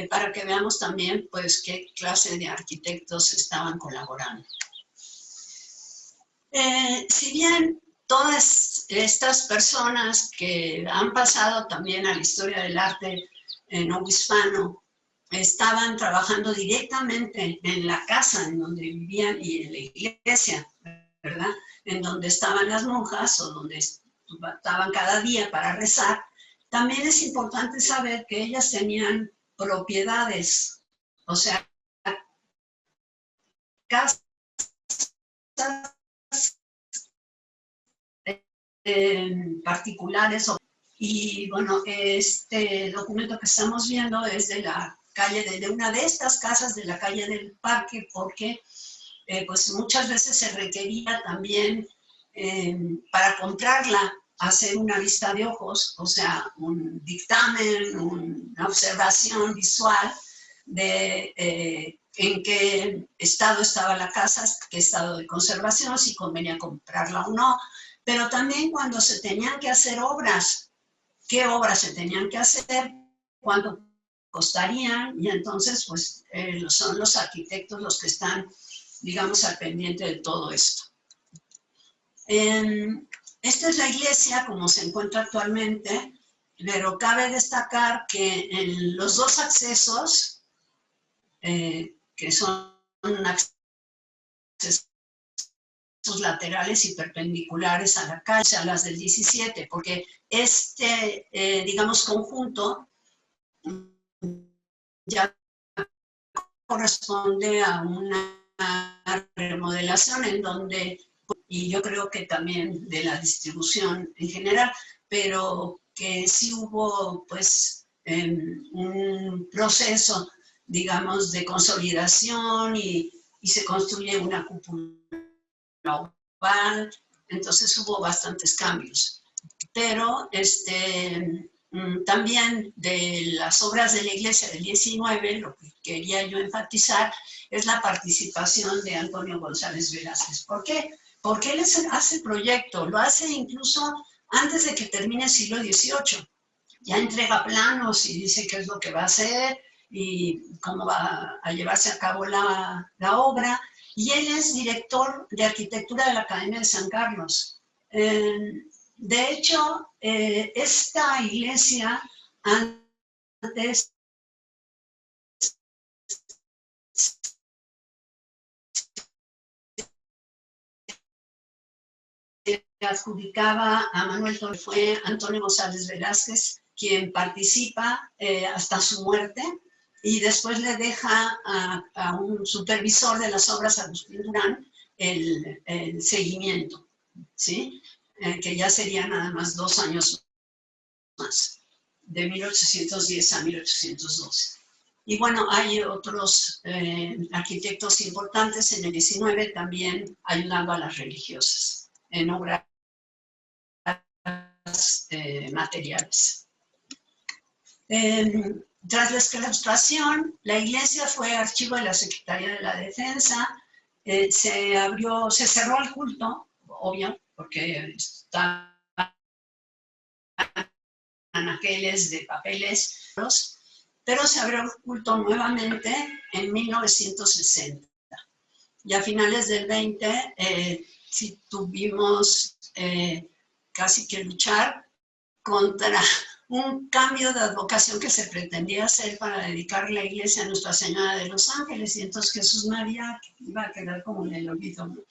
para que veamos también pues qué clase de arquitectos estaban colaborando. Si bien todas estas personas que han pasado también a la historia del arte novohispano estaban trabajando directamente en la casa en donde vivían y en la iglesia, ¿verdad? En donde estaban las monjas o donde estaban cada día para rezar, también es importante saber que ellas tenían propiedades, o sea, casas particulares. Y bueno, este documento que estamos viendo es de la calle, de una de estas casas de la calle del Parque, porque pues muchas veces se requería también para comprarla, hacer una vista de ojos, o sea, un dictamen, una observación visual de en qué estado estaba la casa, qué estado de conservación, si convenía comprarla o no. pero también cuando se tenían que hacer obras, qué obras se tenían que hacer, cuánto costarían, y entonces pues son los arquitectos los que están, digamos, al pendiente de todo esto. Esta es la iglesia como se encuentra actualmente, pero cabe destacar que en los dos accesos, que son accesos laterales y perpendiculares a la calle, a las del 17, porque este, digamos, conjunto ya corresponde a una remodelación en donde, y yo creo que también de la distribución en general, pero que sí hubo pues un proceso, digamos, de consolidación y se construye una cúpula oval, entonces hubo bastantes cambios. Pero también de las obras de la iglesia del 19, lo que quería yo enfatizar es la participación de Antonio González Velázquez. ¿Por qué? Porque él hace el proyecto, lo hace incluso antes de que termine el siglo XVIII. Ya entrega planos y dice qué es lo que va a hacer y cómo va a llevarse a cabo la obra. Y él es director de arquitectura de la Academia de San Carlos. De hecho, esta iglesia antes se adjudicaba a Manuel Torres, fue Antonio González Velázquez quien participa hasta su muerte y después le deja a un supervisor de las obras, Agustín Durán, el seguimiento, ¿sí? Que ya sería nada más 2 años más, de 1810 a 1812. Y bueno, hay otros arquitectos importantes en el 19 también ayudando a las religiosas en obras materiales. Tras la exclaustración, la iglesia fue archivo de la Secretaría de la Defensa, se cerró el culto, obvio, porque estaban anaqueles de papeles, pero se abrió el culto nuevamente en 1960. Y a finales del 20 sí tuvimos casi que luchar contra un cambio de advocación que se pretendía hacer para dedicar la iglesia a Nuestra Señora de los Ángeles, y entonces Jesús María iba a quedar como en el olvido, ¿no?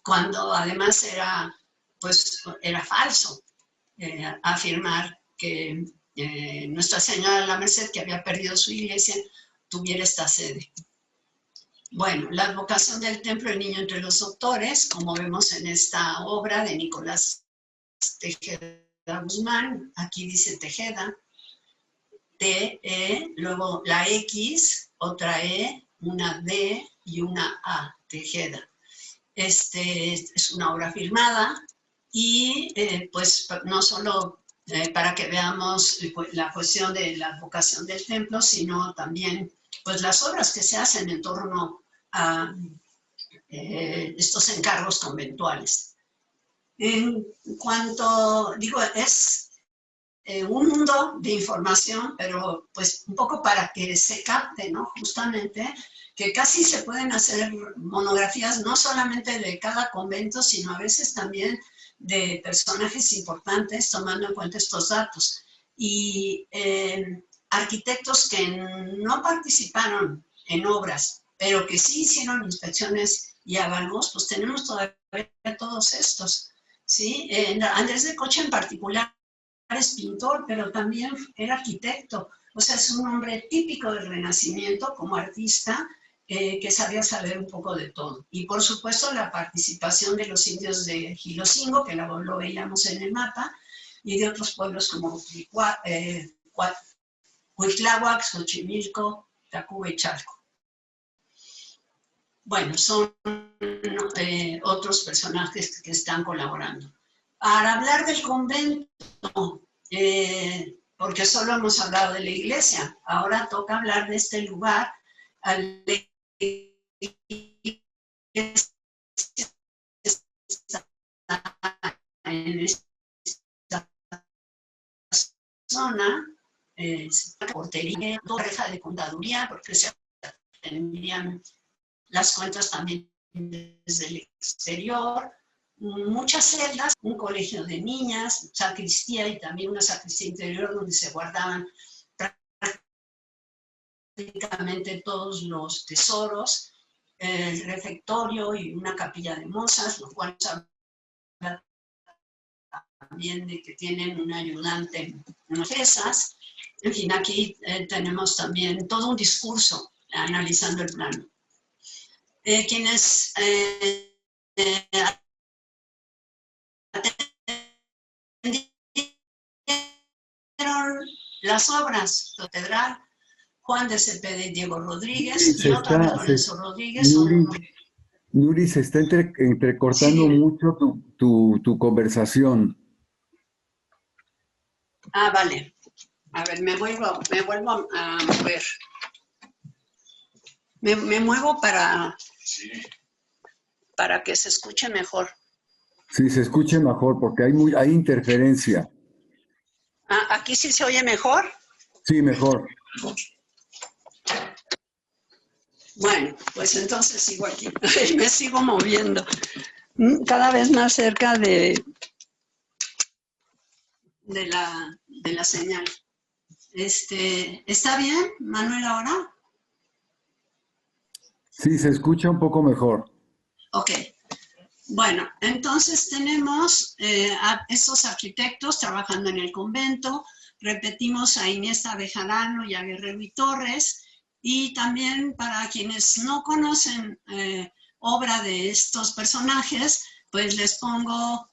Cuando además era falso afirmar que Nuestra Señora de la Merced, que había perdido su iglesia, tuviera esta sede. Bueno, la advocación del templo del niño entre los doctores, como vemos en esta obra de Nicolás Tejeda Guzmán, aquí dice Tejeda, T-E, luego la X, otra E, una D y una A, Tejeda. Es una obra firmada y pues no solo para que veamos la cuestión de la advocación del templo, sino también pues las obras que se hacen en torno a estos encargos conventuales. En cuanto, digo, es un mundo de información, pero pues un poco para que se capte, ¿no? Justamente que casi se pueden hacer monografías no solamente de cada convento, sino a veces también de personajes importantes, tomando en cuenta estos datos. Y arquitectos que no participaron en obras, pero que sí hicieron inspecciones y avalos, pues tenemos todavía todos estos, ¿sí? Andrés de Cocha en particular es pintor, pero también era arquitecto. O sea, es un hombre típico del Renacimiento como artista, que sabía saber un poco de todo. Y por supuesto la participación de los indios de Jilocingo, que lo veíamos en el mapa, y de otros pueblos como Cuitláhuac, Xochimilco, Tacuba y Chalco. Bueno, son otros personajes que están colaborando. Para hablar del convento, porque solo hemos hablado de la iglesia, ahora toca hablar de este lugar. en esta zona, portería, reja de contaduría, porque se atendían las cuentas también desde el exterior, muchas celdas, un colegio de niñas, sacristía y también una sacristía interior donde se guardaban prácticamente todos los tesoros, el refectorio y una capilla de mozas, lo cual habla también de que tienen un ayudante en las mesas. En fin, aquí tenemos también todo un discurso analizando el plano. Quienes atendieron las obras, Catedral, Juan de Cepeda y Diego Rodríguez, y otra vez Lorenzo Rodríguez. Nuri, se está entrecortando Sí, mucho tu conversación. Ah, vale. A ver, me vuelvo a mover. Me muevo para que se escuche mejor. Sí, se escuche mejor porque hay interferencia. Ah, ¿aquí sí se oye mejor? Sí, mejor. Bueno, pues entonces sigo aquí. Me sigo moviendo. Cada vez más cerca de la señal. ¿Está bien, Manuel, ahora? Sí, se escucha un poco mejor. Ok. Bueno, entonces tenemos a estos arquitectos trabajando en el convento, repetimos a Iniesta Bejarano y a Guerrero y Torres, y también para quienes no conocen obra de estos personajes, pues les pongo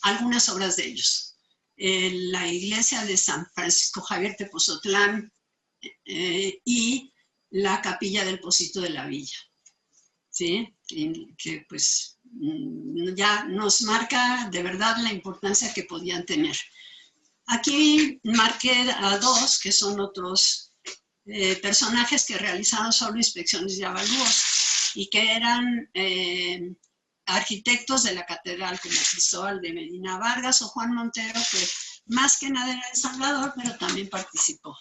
algunas obras de ellos. La iglesia de San Francisco Javier Tepozotlán y la capilla del Pocito de la Villa. ¿Sí? Que pues ya nos marca de verdad la importancia que podían tener. Aquí marqué a dos, que son otros personajes que realizaron solo inspecciones y avalúos, y que eran arquitectos de la catedral, como Cristóbal de Medina Vargas o Juan Montero, que más que nada era ensamblador, pero también participó.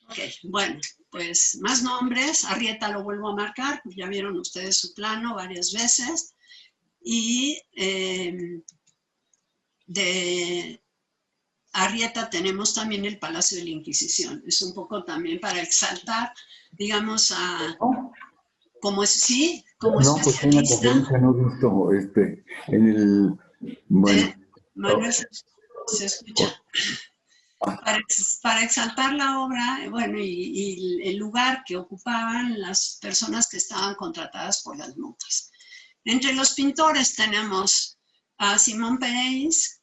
Ok, bueno, pues más nombres. Arrieta lo vuelvo a marcar, pues ya vieron ustedes su plano varias veces. Y de Arrieta tenemos también el Palacio de la Inquisición. Es un poco también para exaltar, digamos, como especialista. Pues no he visto en el, bueno. Manuel, se escucha. Para exaltar la obra, bueno, y el lugar que ocupaban las personas que estaban contratadas por las monjas. Entre los pintores tenemos a Simón Pereis,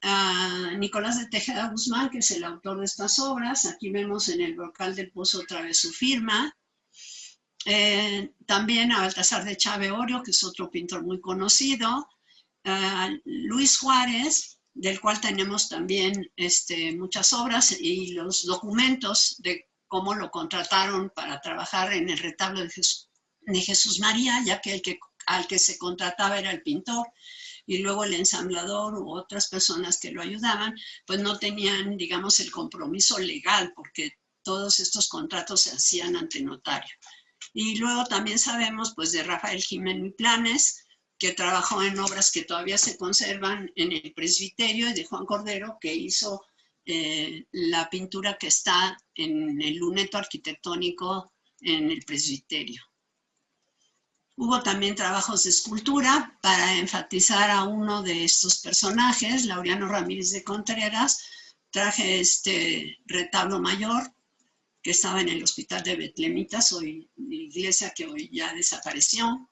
a Nicolás de Tejeda Guzmán, que es el autor de estas obras. Aquí vemos en el brocal del Pozo otra vez su firma. También a Baltasar de Chave Orio, que es otro pintor muy conocido. Luis Juárez, del cual tenemos también muchas obras y los documentos de cómo lo contrataron para trabajar en el retablo de Jesús María, ya que al que se contrataba era el pintor, y luego el ensamblador u otras personas que lo ayudaban, pues no tenían, digamos, el compromiso legal, porque todos estos contratos se hacían ante notario. Y luego también sabemos pues de Rafael Jiménez Planes, que trabajó en obras que todavía se conservan en el presbiterio, y de Juan Cordero, que hizo la pintura que está en el luneto arquitectónico en el presbiterio. Hubo también trabajos de escultura para enfatizar a uno de estos personajes, Laureano Ramírez de Contreras. Traje este retablo mayor que estaba en el hospital de Betlemitas, hoy iglesia que hoy ya desapareció.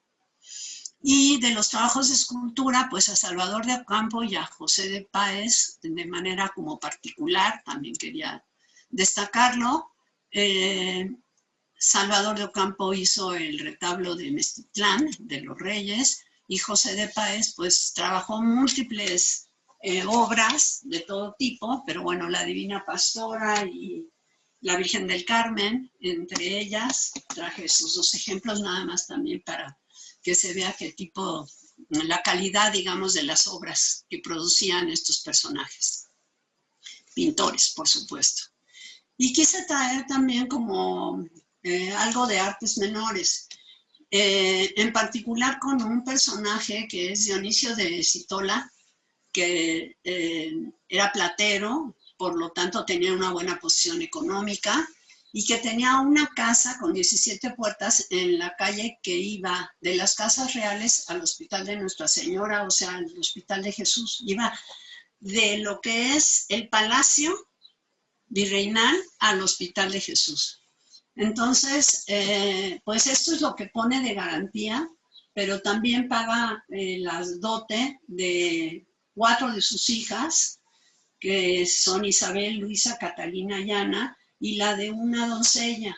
Y de los trabajos de escultura, pues a Salvador de Ocampo y a José de Páez, de manera como particular, también quería destacarlo. Salvador de Ocampo hizo el retablo de Mestitlán, de los Reyes, y José de Páez pues trabajó múltiples obras de todo tipo, pero bueno, la Divina Pastora y la Virgen del Carmen, entre ellas, traje esos dos ejemplos nada más también para que se vea qué tipo la calidad, digamos, de las obras que producían estos personajes. Pintores, por supuesto. Y quise traer también como algo de artes menores, en particular con un personaje que es Dionisio de Citola, que era platero, por lo tanto tenía una buena posición económica, y que tenía una casa con 17 puertas en la calle que iba de las casas reales al Hospital de Nuestra Señora, o sea, al Hospital de Jesús. Iba de lo que es el Palacio Virreinal al Hospital de Jesús. Entonces, pues esto es lo que pone de garantía, pero también paga las dote de 4 de sus hijas, que son Isabel, Luisa, Catalina y Ana, y la de una doncella.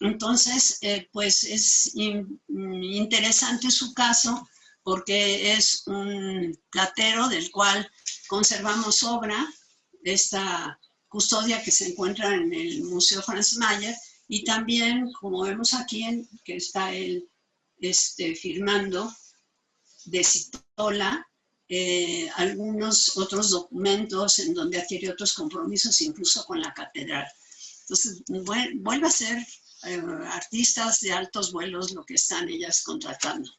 Entonces, pues es interesante su caso, porque es un platero del cual conservamos obra, esta custodia que se encuentra en el Museo Franz Mayer, y también, como vemos aquí, que está él firmando de Citola, algunos otros documentos en donde adquiere otros compromisos, incluso con la catedral. Entonces, vuelve a ser artistas de altos vuelos lo que están ellas contratando.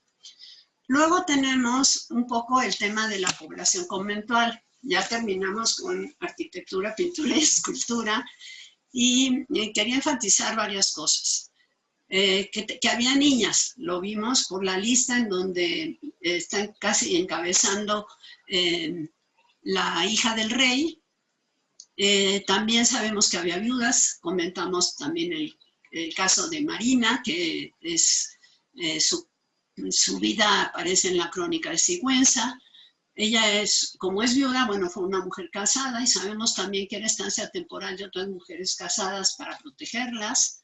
Luego tenemos un poco el tema de la población conventual. Ya terminamos con arquitectura, pintura y escultura, y quería enfatizar varias cosas. Que había niñas, lo vimos por la lista en donde están casi encabezando la hija del rey. También sabemos que había viudas, comentamos también el caso de Marina, que es su vida aparece en la crónica de Sigüenza. Ella es, como es viuda, bueno, fue una mujer casada, y sabemos también que era estancia temporal de otras mujeres casadas para protegerlas.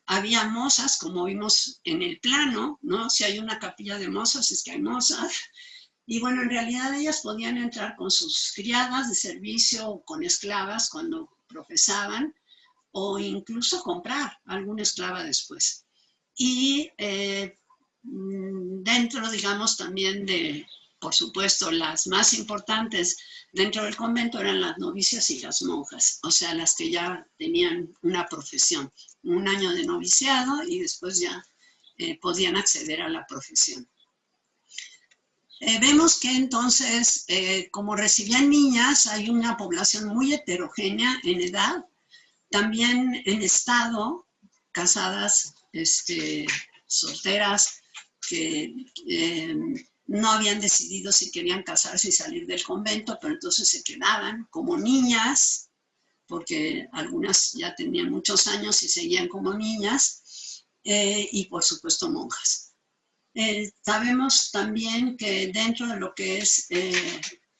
Había mozas, como vimos en el plano, ¿no? Si hay una capilla de mozas, es que hay mozas. Y bueno, en realidad ellas podían entrar con sus criadas de servicio o con esclavas cuando profesaban, o incluso comprar alguna esclava después. Y dentro, digamos, también de, por supuesto, las más importantes dentro del convento eran las novicias y las monjas, o sea, las que ya tenían una profesión, un año de noviciado, y después ya podían acceder a la profesión. Vemos que entonces, como recibían niñas, hay una población muy heterogénea en edad, también en estado, casadas, solteras, que no habían decidido si querían casarse y salir del convento, pero entonces se quedaban como niñas, porque algunas ya tenían muchos años y seguían como niñas, y por supuesto monjas. Sabemos también que dentro de lo que es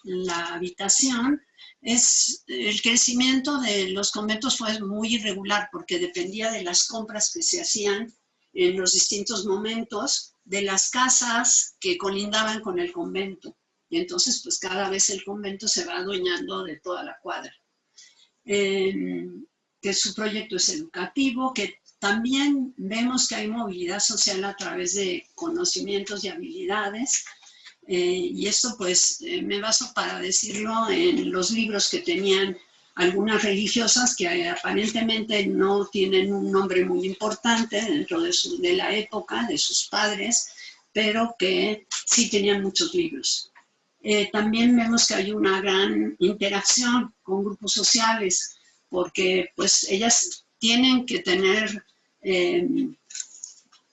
la habitación, el crecimiento de los conventos fue muy irregular, porque dependía de las compras que se hacían en los distintos momentos de las casas que colindaban con el convento. Y entonces, pues cada vez el convento se va adueñando de toda la cuadra. Que su proyecto es educativo, que también vemos que hay movilidad social a través de conocimientos y habilidades. Y esto pues me baso para decirlo en los libros que tenían algunas religiosas que aparentemente no tienen un nombre muy importante dentro de la época, de sus padres, pero que sí tenían muchos libros. También vemos que hay una gran interacción con grupos sociales, porque pues ellas tienen que tener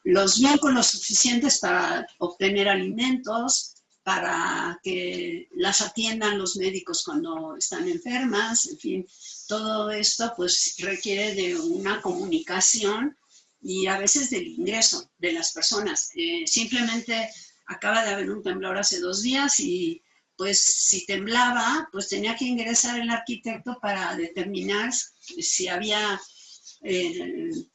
los vínculos suficientes para obtener alimentos, para que las atiendan los médicos cuando están enfermas, en fin, todo esto pues requiere de una comunicación y a veces del ingreso de las personas. Simplemente acaba de haber un temblor hace 2 días y pues si temblaba, pues tenía que ingresar el arquitecto para determinar si había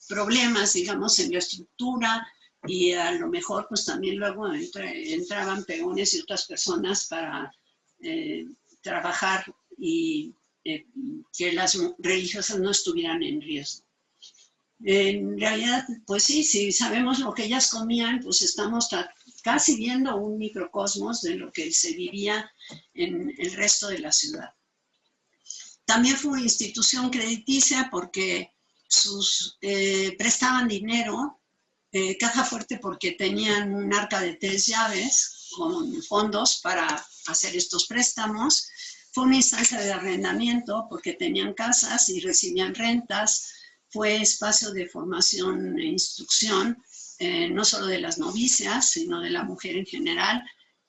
problemas, digamos, en la estructura, y a lo mejor pues también luego entraban peones y otras personas para trabajar y que las religiosas no estuvieran en riesgo. En realidad, pues sí, si sabemos lo que ellas comían, pues estamos casi viendo un microcosmos de lo que se vivía en el resto de la ciudad. También fue una institución crediticia porque prestaban dinero, caja fuerte porque tenían un arca de 3 llaves con fondos para hacer estos préstamos. Fue una instancia de arrendamiento porque tenían casas y recibían rentas. Fue espacio de formación e instrucción, no solo de las novicias, sino de la mujer en general,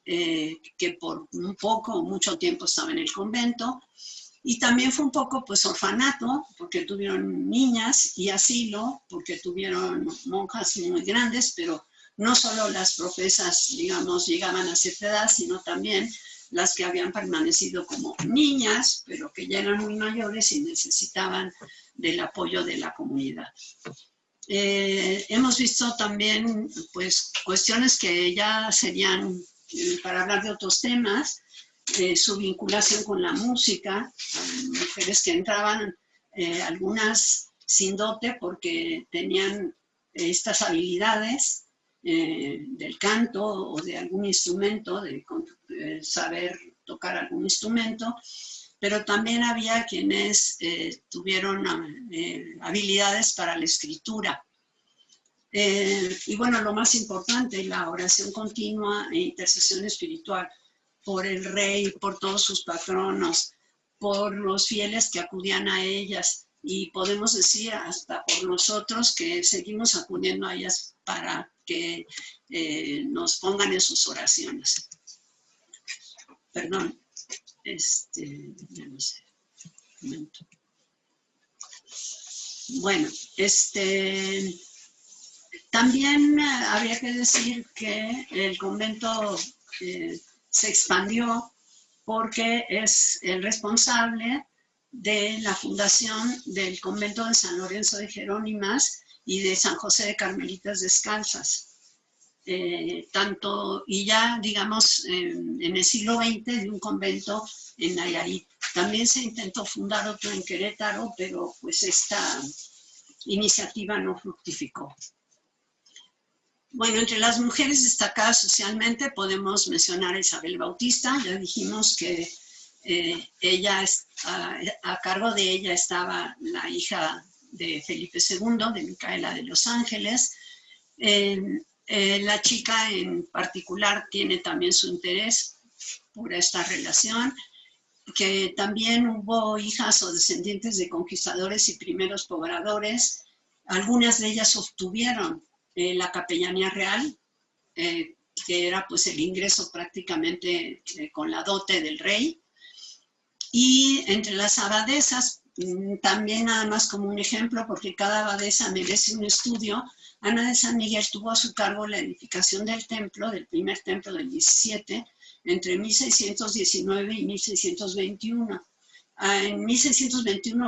que por un poco o mucho tiempo estaba en el convento. Y también fue un poco pues orfanato, porque tuvieron niñas, y asilo, porque tuvieron monjas muy grandes, pero no solo las profesas, digamos, llegaban a cierta edad, sino también las que habían permanecido como niñas, pero que ya eran muy mayores y necesitaban del apoyo de la comunidad. Hemos visto también pues cuestiones que ya serían para hablar de otros temas, su vinculación con la música, mujeres que entraban, algunas sin dote porque tenían estas habilidades del canto o de algún instrumento, de saber tocar algún instrumento, pero también había quienes tuvieron habilidades para la escritura. Y bueno, lo más importante, la oración continua e intercesión espiritual por el rey, por todos sus patronos, por los fieles que acudían a ellas, y podemos decir hasta por nosotros que seguimos acudiendo a ellas para que nos pongan en sus oraciones. Perdón, ya no sé, un momento. Bueno, también habría que decir que el convento se expandió porque es el responsable de la fundación del convento de San Lorenzo de Jerónimas y de San José de Carmelitas Descalzas. Y ya, digamos, en el siglo XX de un convento en Nayarit. También se intentó fundar otro en Querétaro, pero pues esta iniciativa no fructificó. Bueno, entre las mujeres destacadas socialmente podemos mencionar a Isabel Bautista. Ya dijimos que a cargo de ella estaba la hija de Felipe II, de Micaela de los Ángeles. La chica en particular tiene también su interés por esta relación, que también hubo hijas o descendientes de conquistadores y primeros pobladores. Algunas de ellas obtuvieron la capellanía real, que era pues el ingreso prácticamente con la dote del rey. Y entre las abadesas, también nada más como un ejemplo, porque cada abadesa merece un estudio, Ana de San Miguel tuvo a su cargo la edificación del templo, del primer templo del 17, entre 1619 y 1621. En 1621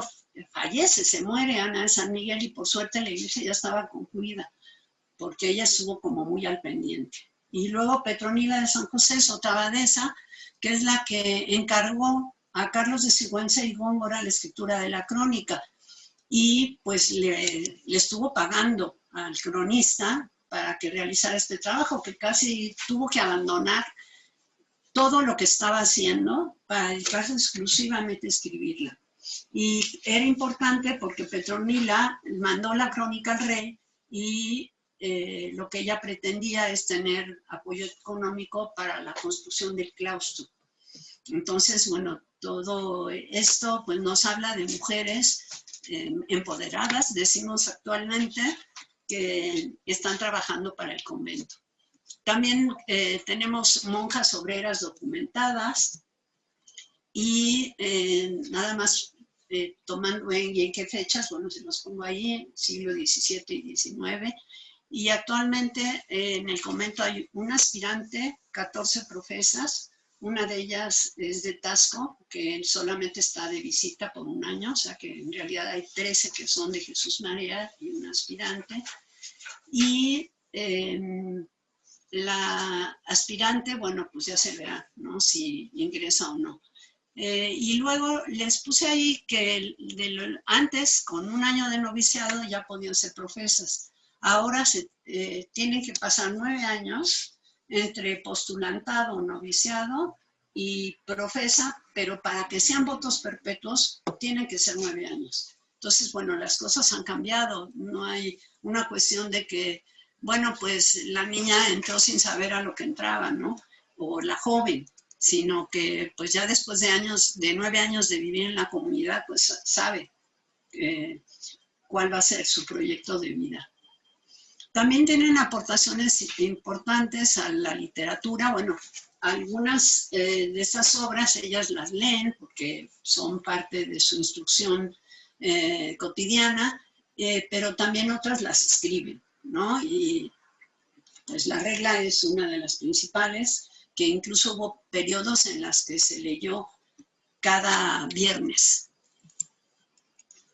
fallece, se muere Ana de San Miguel, y por suerte la iglesia ya estaba concluida, porque ella estuvo como muy al pendiente. Y luego Petronila de San José es otra abadesa, que es la que encargó a Carlos de Sigüenza y Góngora la escritura de la crónica, y pues le estuvo pagando al cronista para que realizara este trabajo, que casi tuvo que abandonar todo lo que estaba haciendo para dedicarse exclusivamente a escribirla. Y era importante porque Petronila mandó la crónica al rey, y lo que ella pretendía es tener apoyo económico para la construcción del claustro. Entonces, bueno, todo esto pues nos habla de mujeres empoderadas, decimos actualmente, que están trabajando para el convento. También tenemos monjas obreras documentadas, y nada más tomando en qué fechas, bueno, se los pongo ahí, siglo XVII y XIX, y actualmente en el convento hay un aspirante, 14 profesas, una de ellas es de Tasco, que solamente está de visita por un año, o sea que en realidad hay 13 que son de Jesús María y un aspirante. Y la aspirante, bueno, pues ya se verá, ¿no?, si ingresa o no. Y luego les puse ahí que antes, con un año de noviciado, ya podían ser profesas. Ahora tienen que pasar 9 años entre postulantado o noviciado y profesa, pero para que sean votos perpetuos tienen que ser 9 años. Entonces, bueno, las cosas han cambiado, no hay una cuestión de que, bueno, pues la niña entró sin saber a lo que entraba, ¿no? O la joven, sino que pues ya después de 9 años de vivir en la comunidad, pues sabe cuál va a ser su proyecto de vida. También tienen aportaciones importantes a la literatura. Bueno, algunas de estas obras ellas las leen porque son parte de su instrucción cotidiana, pero también otras las escriben, ¿no? Y pues la regla es una de las principales, que incluso hubo periodos en las que se leyó cada viernes.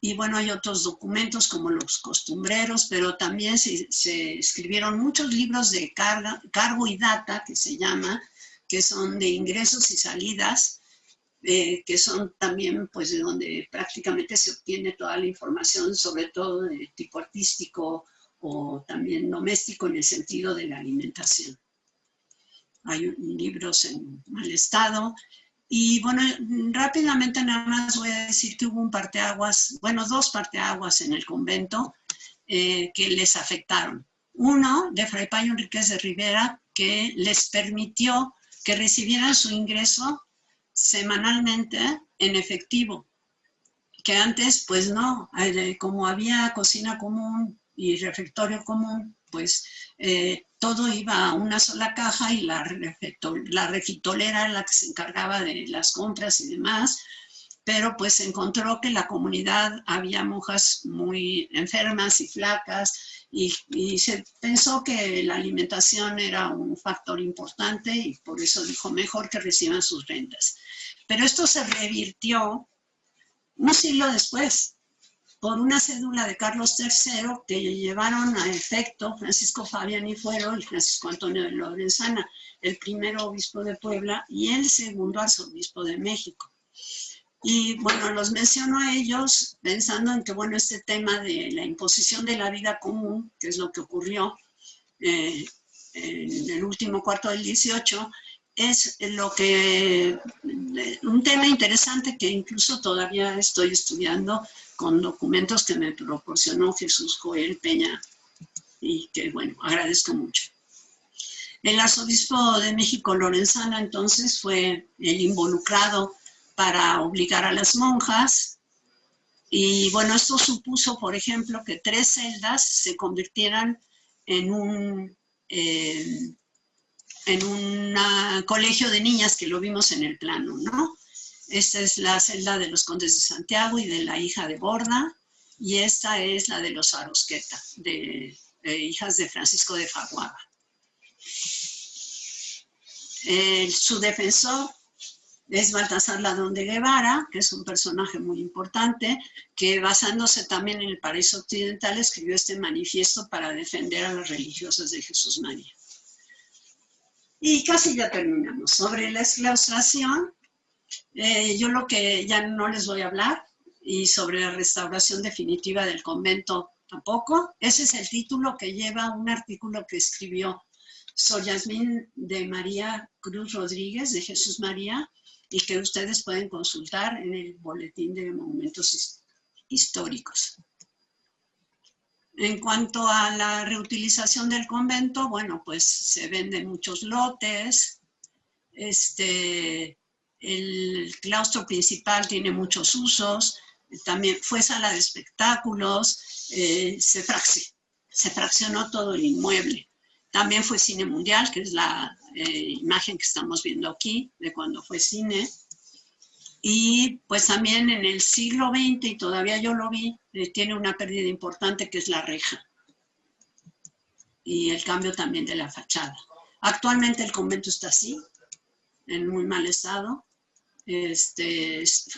Y bueno, hay otros documentos como los costumbreros, pero también se escribieron muchos libros de cargo y data, que se llama, que son de ingresos y salidas, que son también pues de donde prácticamente se obtiene toda la información, sobre todo de tipo artístico o también doméstico en el sentido de la alimentación. Hay libros en mal estado. Y bueno, rápidamente nada más voy a decir que hubo un parteaguas, bueno, 2 parteaguas en el convento que les afectaron. Uno, de Fray Payo Enríquez de Rivera, que les permitió que recibieran su ingreso semanalmente en efectivo, que antes pues no, como había cocina común y refectorio común, pues todo iba a una sola caja y la refitolera era la que se encargaba de las compras y demás, pero pues se encontró que en la comunidad había monjas muy enfermas y flacas y se pensó que la alimentación era un factor importante y por eso dijo mejor que reciban sus rentas. Pero esto se revirtió un siglo después, por una cédula de Carlos III que llevaron a efecto Francisco Fabiani Fuero y Francisco Antonio de Lorenzana, el primer obispo de Puebla y el segundo arzobispo de México. Y bueno, los menciono a ellos pensando en que, bueno, este tema de la imposición de la vida común, que es lo que ocurrió en el último cuarto del 18, es un tema interesante que incluso todavía estoy estudiando con documentos que me proporcionó Jesús Joel Peña y que, bueno, agradezco mucho. El arzobispo de México, Lorenzana, entonces fue el involucrado para obligar a las monjas y, bueno, esto supuso, por ejemplo, que 3 celdas se convirtieran en un colegio de niñas, que lo vimos en el plano, ¿no? Esta es la celda de los condes de Santiago y de la hija de Borda, y esta es la de los Arosqueta, de hijas de Francisco de Faguaba. Su defensor es Baltasar Ladrón de Guevara, que es un personaje muy importante, que basándose también en el Paraíso Occidental escribió este manifiesto para defender a las religiosas de Jesús María. Y casi ya terminamos. Sobre la exclaustración, yo lo que ya no les voy a hablar, y sobre la restauración definitiva del convento tampoco. Ese es el título que lleva un artículo que escribió Sor Yasmín de María Cruz Rodríguez, de Jesús María, y que ustedes pueden consultar en el Boletín de Monumentos Históricos. En cuanto a la reutilización del convento, bueno, pues se venden muchos lotes. El claustro principal tiene muchos usos. También fue sala de espectáculos. Se fraccionó todo el inmueble. También fue cine mundial, que es la imagen que estamos viendo aquí de cuando fue cine. Y pues también en el siglo XX, y todavía yo lo vi, tiene una pérdida importante que es la reja. Y el cambio también de la fachada. Actualmente el convento está así, en muy mal estado.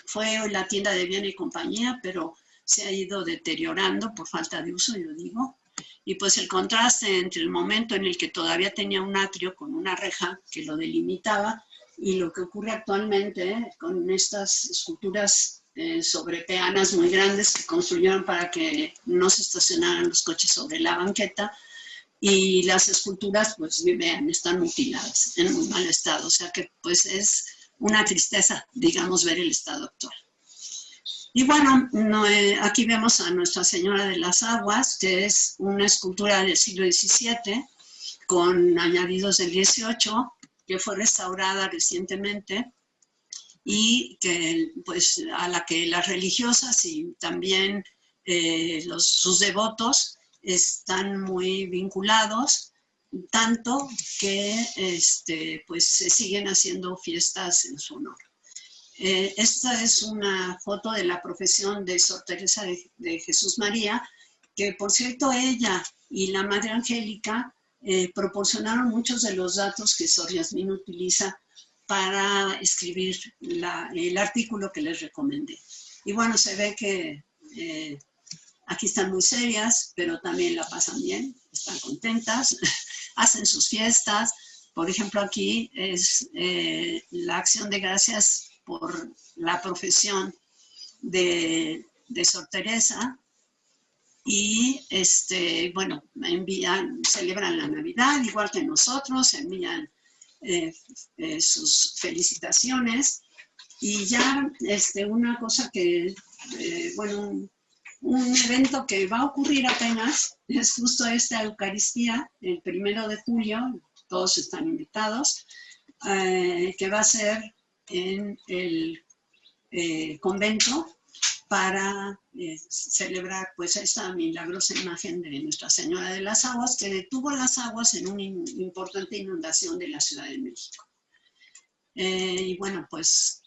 Fue la tienda de Viena y compañía, pero se ha ido deteriorando por falta de uso, yo digo. Y pues el contraste entre el momento en el que todavía tenía un atrio con una reja que lo delimitaba y lo que ocurre actualmente con estas esculturas sobre peanas muy grandes que construyeron para que no se estacionaran los coches sobre la banqueta y las esculturas, pues vean, están mutiladas, en muy mal estado, o sea que pues es una tristeza, digamos, ver el estado actual. Y bueno, aquí vemos a Nuestra Señora de las Aguas, que es una escultura del siglo XVII, con añadidos del XVIII, que fue restaurada recientemente, y que, pues, a la que las religiosas y también sus devotos están muy vinculados, tanto que pues, se siguen haciendo fiestas en su honor. Esta es una foto de la profesión de Sor Teresa de Jesús María, que por cierto ella y la Madre Angélica proporcionaron muchos de los datos que Sor Yasmín utiliza para escribir el artículo que les recomendé. Y bueno, se ve que aquí están muy serias, pero también la pasan bien, están contentas, hacen sus fiestas. Por ejemplo, aquí es la acción de gracias por la profesión de Sor Teresa. Y bueno, celebran la Navidad, igual que nosotros, envían sus felicitaciones. Y ya una cosa que, bueno, un evento que va a ocurrir apenas es justo esta Eucaristía, el 1 de julio, todos están invitados, que va a ser en el convento para celebrar pues esta milagrosa imagen de Nuestra Señora de las Aguas, que detuvo las aguas en una importante inundación de la Ciudad de México. Y bueno, pues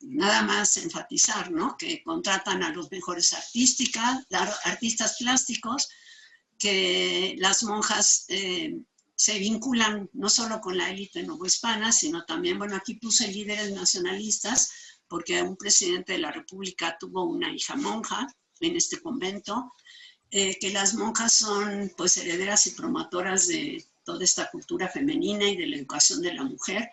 nada más enfatizar, ¿no?, que contratan a los mejores artistas plásticos, que las monjas se vinculan no solo con la élite novohispana, sino también, bueno, aquí puse líderes nacionalistas, porque un presidente de la República tuvo una hija monja en este convento, que las monjas son pues herederas y promotoras de toda esta cultura femenina y de la educación de la mujer,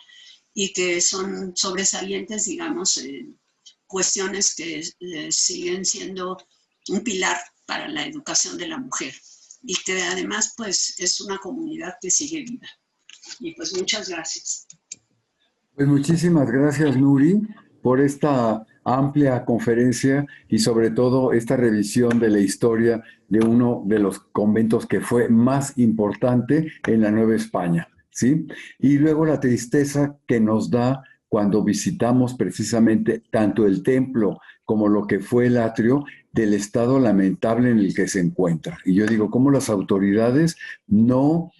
y que son sobresalientes, digamos, en cuestiones que siguen siendo un pilar para la educación de la mujer, y que además pues es una comunidad que sigue viva. Y pues muchas gracias. Pues muchísimas gracias, Nuri, por esta amplia conferencia y sobre todo esta revisión de la historia de uno de los conventos que fue más importante en la Nueva España, ¿sí? Y luego la tristeza que nos da cuando visitamos precisamente tanto el templo como lo que fue el atrio, del estado lamentable en el que se encuentra. Y yo digo, ¿cómo las autoridades no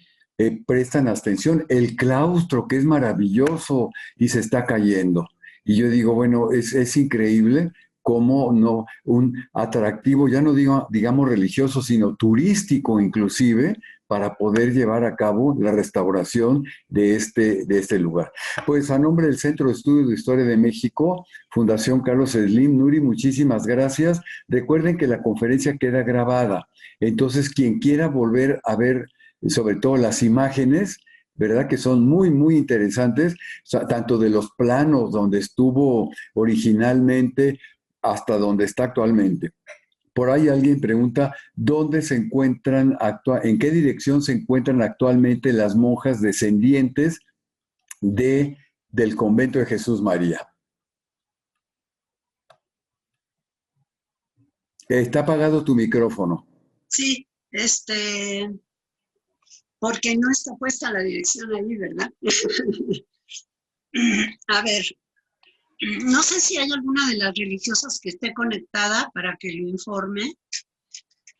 prestan atención? El claustro, que es maravilloso y se está cayendo. Y yo digo, bueno, es increíble cómo no, un atractivo, ya no digo, digamos religioso, sino turístico inclusive, para poder llevar a cabo la restauración de este lugar. Pues a nombre del Centro de Estudios de Historia de México, Fundación Carlos Slim, Nuri, muchísimas gracias. Recuerden que la conferencia queda grabada, entonces quien quiera volver a ver sobre todo las imágenes, ¿verdad?, que son muy, muy interesantes, o sea, tanto de los planos donde estuvo originalmente hasta donde está actualmente. Por ahí alguien pregunta, ¿dónde se encuentran, en qué dirección se encuentran actualmente las monjas descendientes del convento de Jesús María? Está apagado tu micrófono. Sí, porque no está puesta la dirección ahí, ¿verdad? A ver, no sé si hay alguna de las religiosas que esté conectada para que lo informe,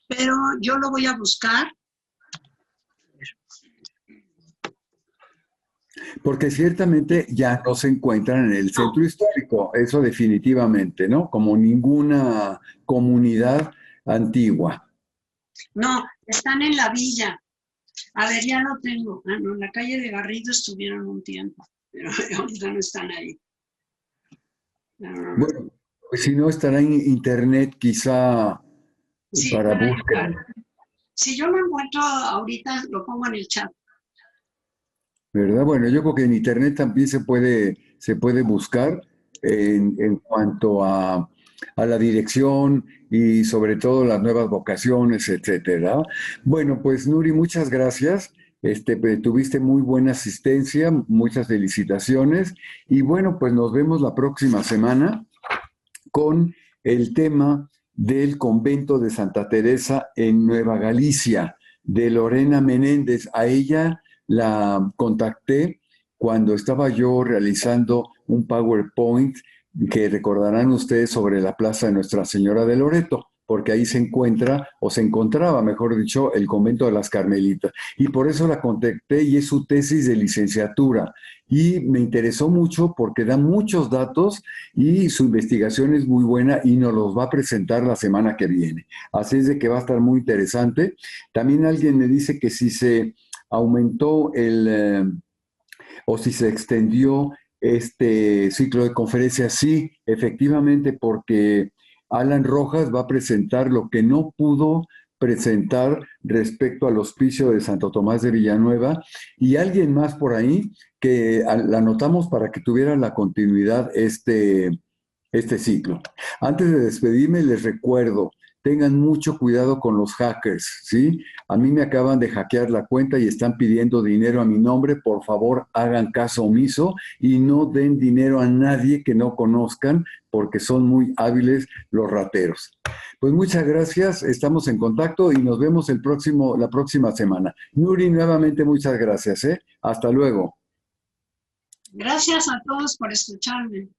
pero yo lo voy a buscar. Porque ciertamente ya no se encuentran en el centro histórico, eso definitivamente, ¿no? Como ninguna comunidad antigua. No, están en la villa. A ver, ya lo tengo. Ah, no, en la calle de Garrido estuvieron un tiempo, pero ahorita no están ahí. Bueno, pues si no estará en internet quizá Sí, para búsqueda. si yo lo encuentro ahorita, lo pongo en el chat. ¿Verdad? Bueno, yo creo que en internet también se puede buscar en cuanto a a la dirección y sobre todo las nuevas vocaciones, etcétera. Bueno, pues Nuri, muchas gracias. Tuviste muy buena asistencia, muchas felicitaciones y bueno, pues nos vemos la próxima semana con el tema del convento de Santa Teresa en Nueva Galicia, de Lorena Menéndez. A ella la contacté cuando estaba yo realizando un PowerPoint que recordarán ustedes sobre la plaza de Nuestra Señora de Loreto, porque ahí se encuentra, o se encontraba, mejor dicho, el convento de las Carmelitas. Y por eso la contacté y es su tesis de licenciatura. Y me interesó mucho porque da muchos datos y su investigación es muy buena y nos los va a presentar la semana que viene. Así es de que va a estar muy interesante. También alguien me dice que si se aumentó o si se extendió este ciclo de conferencias, sí, efectivamente, porque Alan Rojas va a presentar lo que no pudo presentar respecto al hospicio de Santo Tomás de Villanueva y alguien más por ahí que la anotamos para que tuviera la continuidad este ciclo. Antes de despedirme, les recuerdo, tengan mucho cuidado con los hackers, ¿sí? A mí me acaban de hackear la cuenta y están pidiendo dinero a mi nombre. Por favor, hagan caso omiso y no den dinero a nadie que no conozcan porque son muy hábiles los rateros. Pues muchas gracias, estamos en contacto y nos vemos la próxima semana. Nuri, nuevamente muchas gracias, ¿eh? Hasta luego. Gracias a todos por escucharme.